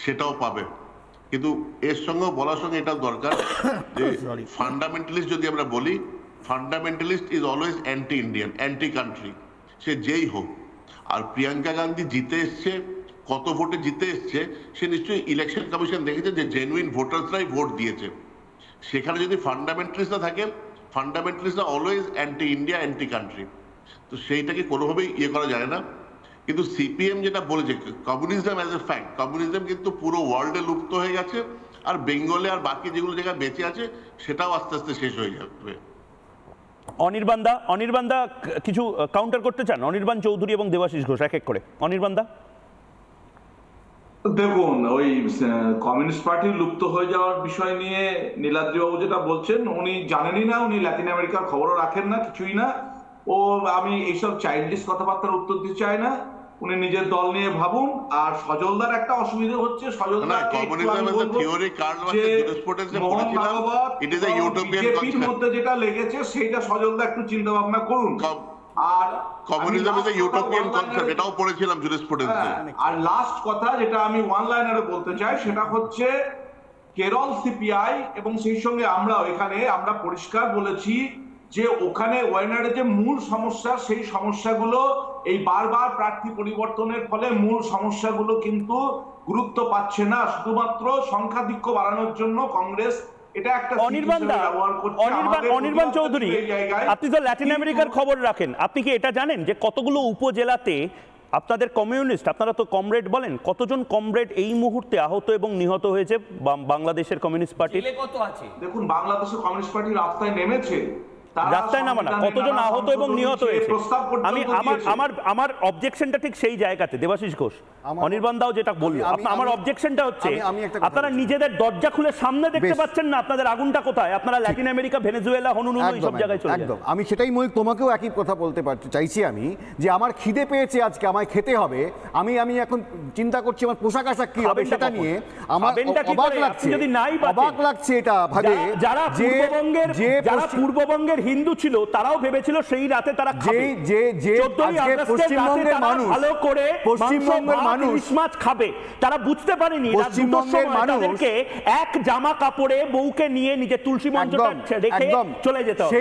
সেটাও পাবে। কিন্তু এর সঙ্গেও বলার সঙ্গে এটা দরকার যে ফান্ডামেন্টালিস্ট যদি আমরা বলি, fundamentalist is always anti Indian, anti country, সে যেই হোক। আর প্রিয়াঙ্কা গান্ধী জিতে এসছে, কত ভোটে জিতে এসছে, সে নিশ্চয়ই ইলেকশন কমিশন দেখেছে যে জেনুইন ভোটার্সরাই ভোট দিয়েছে। সেখানে যদি ফান্ডামেন্টালিস্টরা থাকে, ফান্ডামেন্টালিস্টরা always anti India, anti country, তো সেইটাকে কোনোভাবেই করা যায় না। কিন্তু সিপিএম যেটা বলেছে communism as a fact, communism কিন্তু পুরো ওয়ার্ল্ডে লুপ্ত হয়ে গেছে, আর বেঙ্গলে আর বাকি যেগুলো জায়গায় বেঁচে আছে সেটাও আস্তে আস্তে শেষ হয়ে যাবে। অনির্বাণদা কিছু কাউন্টার করতে চান? অনির্বাণ চৌধুরী এবং দেবাশিস ঘোষ এক এক করে। অনির্বাণদা, দেখুন, ওই কমিউনিস্ট পার্টি লুপ্ত হয়ে যাওয়ার বিষয় নিয়ে নীলাদ্রিবাবু যেটা বলছেন, উনি জানেনই না, উনি ল্যাটিন আমেরিকার খবরও রাখেন না, কিছুই না। ও আমি এইসব চাইল্ডিশ কথাবার্তার উত্তর দিতে চাই না, উনি নিজের দল নিয়ে ভাবুন। আর সজলদার একটা অসুবিধা হচ্ছে, বিজেপির মধ্যে যেটা লেগেছে সেইটা সজলদা একটু চিন্তা ভাবনা করুন। আর communism is a utopian concept, এটাও পড়েছিলাম জুরিসপ্রুডেন্সে। আর লাস্ট কথা যেটা আমি ওয়ান লাইনারে বলতে চাই, সেটা হচ্ছে কেরল সিপিআই এবং সেই সঙ্গে আমরাও এখানে আমরা পরিষ্কার বলেছি যে ওখানে ওয়ায়নাডে যে মূল সমস্যা, সেই সমস্যাগুলো এই বারবার প্রার্থী পরিবর্তনের ফলে মূল সমস্যাগুলো কিন্তু গুরুত্ব পাচ্ছে না। শুধুমাত্র সংখ্যাধিক্য বাড়ানোর জন্য কংগ্রেস এটা একটা অনির্বাণ চৌধুরী, আপনি তো ল্যাটিন আমেরিকার খবর রাখেন, আপনি কি এটা জানেন যে কতগুলো উপজেলাতে আপনাদের কমিউনিস্ট, আপনারা তো কমরেড বলেন, কতজন কমরেড এই মুহূর্তে আহত এবং নিহত হয়েছে বাংলাদেশের কমিউনিস্ট পার্টি? কত আছে দেখুন, বাংলাদেশের কমিউনিস্ট পার্টি রাস্তায় নেমেছে, রাস্তায় নামা না, কতজন আহত এবং নিহত হয়েছে। আমি আমার অবজেকশনটা ঠিক সেই জায়গাতে। দেবাশিস ঘোষ, অনির্বাণ দাও যেটা বললো, আমার অবজেকশনটা হচ্ছে আপনারা নিজেদের দরজা খুলে সামনে দেখতে পাচ্ছেন না আপনাদের আগুনটা কোথায়। আপনারা ল্যাটিন আমেরিকা, ভেনেজুয়েলা, হনুলুলু সব জায়গায় চলে যান। আমি সেটাই ময়ূক তোমাকেও একই কথা বলতে চাইছি আমি, যে আমার খিদে পেয়েছে, আজকে আমায় খেতে হবে, আমি এখন চিন্তা করছি আমার পোশাক আশাক কি হবে সেটা নিয়ে। আমার অবাক লাগছে এটা ভাবে, যারা পূর্ববঙ্গের হিন্দু ছিল তারাও ভেবেছিল সেই রাতে তারা খাবে, যে পশ্চিমবঙ্গের মানুষ ভালো করে পশ্চিমবঙ্গের মানুষ মাছ খাবে, তারা বুঝতে পারেনি পশ্চিমবঙ্গের মানুষকে এক জামা কাপড়ে বউকে নিয়ে নিজে তুলসী মঞ্চটা রেখে চলে যেতে হবে।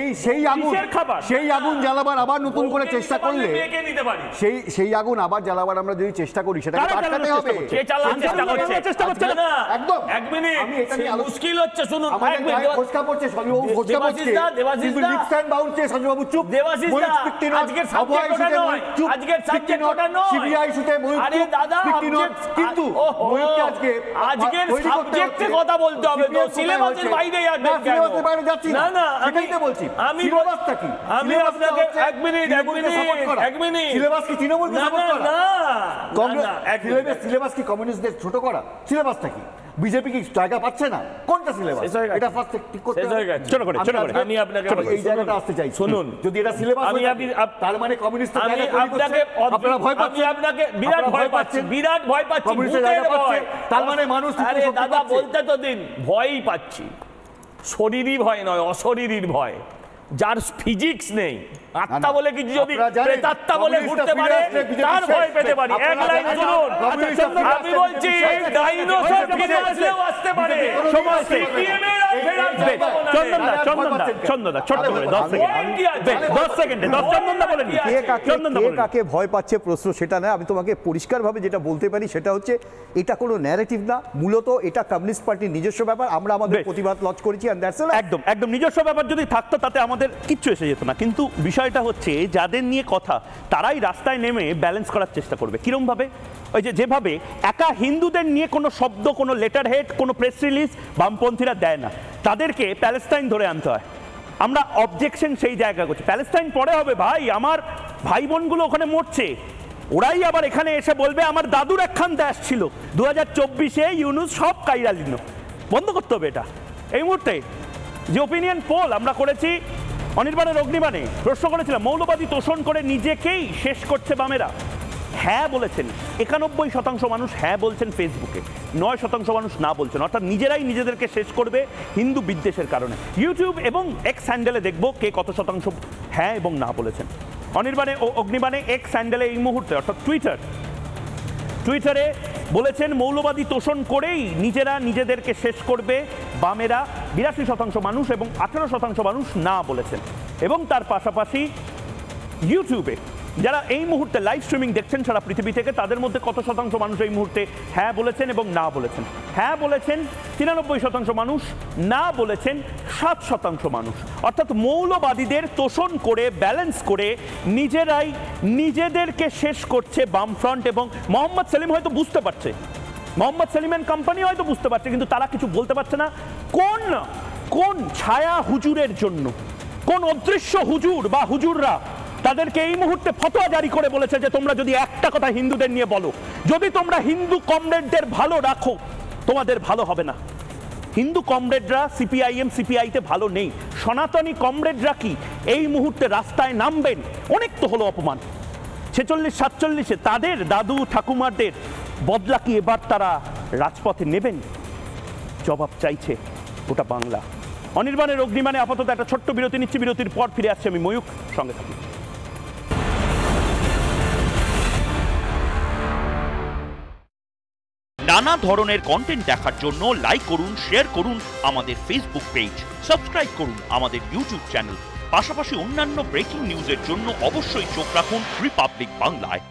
সেই আগুন জ্বালাবার আবার নতুন করে চেষ্টা করলে, সেই আগুন আবার জ্বালাবার আমরা যদি চেষ্টা করি, সেটা আটকাতে হবে। চেষ্টা করছে না, একদম এক মিনিট, মুশকিল হচ্ছে। শুনুন, ফোসকা পড়ছে, সজবাবু ফোসকা পড়ছে, লিপস্টাইন বাউন্সে, সজবাবু চুপ, আজকের সাবজেক্টটা নয়, আজকের সাবজেক্টটা নয়, সিবিআই শুতে ময়ূক, আরে দাদা কিন্তু ময়ূককে আজকের সাবজেক্টে কথা বলতে হবে তো, সিলেবাসের বাইরে যাবেন কেন? সিলেবাসের বাইরে যাচ্ছি না, না সেটাই তো বলছি। আমি সিলেবাসটা কি? আমি আপনাকে এক মিনিট সিলেবাস কি তৃণমূলকে সাপোর্ট করা? না, সিলেবাস কি কমিউনিস্টদের ছোট করা? সিলেবাসটা কি? বিজেপি কি জায়গা পাচ্ছে না? কোনটা সিলেবাস? এটা ফার্স্ট ঠিক করতে হবে। ছোট করে আমি আপনাকে এই জায়গাটা আসতে চাই, শুনুন, যদি এটা সিলেবাস আমি তার মানে কমিউনিস্ট আমি আপনাকে আপনারা ভয় পাচ্ছেন, আমি আপনাকে বিরাট ভয় পাচ্ছি, বিরাট ভয় পাচ্ছি, কমিউনিস্টের জায়গা পাচ্ছে, তার মানে মানুষ আরে দাদা বলতে তো দিন, ভয়ই পাচ্ছি, শরীরই ভয় নয়, অশরীরীর ভয়, যার ফিজিক্স নেই, আত্মা বলে কিছু যদি প্রেতাত্মা বলে ঘুরতে পারে তার ভয় পেতে পারি। এক লাইন শুনুন, আমি বলছি ডাইনোসর ফিরে আসলেও আসতে পারে, সময় কাকে ভয় পাচ্ছে প্রশ্ন সেটা না, আমি তোমাকে পরিষ্কারভাবে যেটা বলতে পারি সেটা হচ্ছে এটা কোনো ন্যারেটিভ না, মূলত এটা কমিউনিস্ট পার্টির নিজস্ব ব্যাপার, আমরা আমাদের প্রতিবাদ লঞ্চ করেছি। একদম একদম নিজস্ব ব্যাপার যদি থাকতো তাতে আমাদের কিচ্ছু এসে যেত না, কিন্তু বিষয়টা হচ্ছে যাদের নিয়ে কথা তারাই রাস্তায় নেমে ব্যালেন্স করার চেষ্টা করবে। কিরম ভাবে? ওই যেভাবে একা হিন্দুদের নিয়ে কোনো শব্দ, কোনো লেটার হেড, কোনো প্রেস রিলিজ বামপন্থীরা দেয় না, তাদেরকে প্যালেস্টাইন ধরে আনতে হয়। আমরা অবজেকশন সেই জায়গা করছি, প্যালেস্টাইন পরে হবে ভাই, আমার ভাই বোনগুলো ওখানে মরছে, ওরাই আবার এখানে এসে বলবে আমার দাদুর একখান দেশ ছিল 2024-এ ইউনুস সব কাইরা দিল। বন্ধ করতে হবে এটা এই মুহূর্তে। যে ওপিনিয়ন পোল আমরা করেছি অনির্বাণের অগ্নিবাণে, প্রশ্ন করেছিলাম মৌলবাদী তোষণ করে নিজেকেই শেষ করছে বামেরা, হ্যাঁ বলেছেন 91% মানুষ হ্যাঁ বলছেন ফেসবুকে, 9% মানুষ না বলছেন, অর্থাৎ নিজেরাই নিজেদেরকে শেষ করবে হিন্দু বিদ্বেষের কারণে। ইউটিউব এবং এক্স হ্যান্ডেলে দেখবো কে কত শতাংশ হ্যাঁ এবং না বলেছেন। অনির্বাণে ও অগ্নিবাণে এক্স হ্যান্ডেলে এই মুহূর্তে অর্থাৎ টুইটারে বলেছেন মৌলবাদী তোষণ করেই নিজেরা নিজেদেরকে শেষ করবে বামেরা, 82% মানুষ এবং 18% মানুষ না বলেছেন। এবং তার পাশাপাশি ইউটিউবে যারা এই মুহূর্তে লাইভ স্ট্রিমিং দেখছেন সারা পৃথিবী থেকে, তাদের মধ্যে কত শতাংশ মানুষ এই মুহূর্তে হ্যাঁ বলেছেন এবং না বলেছেন? হ্যাঁ বলেছেন 93% মানুষ, না বলেছেন 7% মানুষ। অর্থাৎ মৌলবাদীদের তোষণ করে ব্যালেন্স করে নিজেরাই নিজেদেরকে শেষ করছে বামফ্রন্ট। এবং মোহাম্মদ সেলিম হয়তো বুঝতে পারছে, মোহাম্মদ সেলিম এন্ড কোম্পানি হয়তো বুঝতে পারছে, কিন্তু তারা কিছু বলতে পারছে না। কোন ছায়া হুজুরের জন্য, কোন অদৃশ্য হুজুর বা হুজুররা তাদেরকে এই মুহূর্তে ফতোয়া জারি করে বলেছে যে তোমরা যদি একটা কথা হিন্দুদের নিয়ে বলো, যদি তোমরা হিন্দু কমরেডদের ভালো রাখো, তোমাদের ভালো হবে না। হিন্দু কমরেডরা সিপিআইএম সিপিআইতে ভালো নেই, সনাতনী কমরেডরা কি এই মুহূর্তে রাস্তায় নামবেন? অনেক তো হলো অপমান 46-47-এ, তাদের দাদু ঠাকুমাদের বদলা কি এবার তারা রাজপথে নেবেন? জবাব চাইছে ওটা বাংলা। অনির্বাণের অগ্নিবাণে আপাতত একটা ছোট্ট বিরতি নিচ্ছি, বিরতির পর ফিরে আসছে আমি ময়ূক, সঙ্গে থাকি। নানা ধরনের কন্টেন্ট দেখার জন্য লাইক করুন, শেয়ার করুন আমাদের ফেসবুক পেজ, সাবস্ক্রাইব করুন আমাদের ইউটিউব চ্যানেল। পাশাপাশি অন্যান্য ব্রেকিং নিউজের জন্য অবশ্যই চোখ রাখুন রিপাবলিক বাংলায়।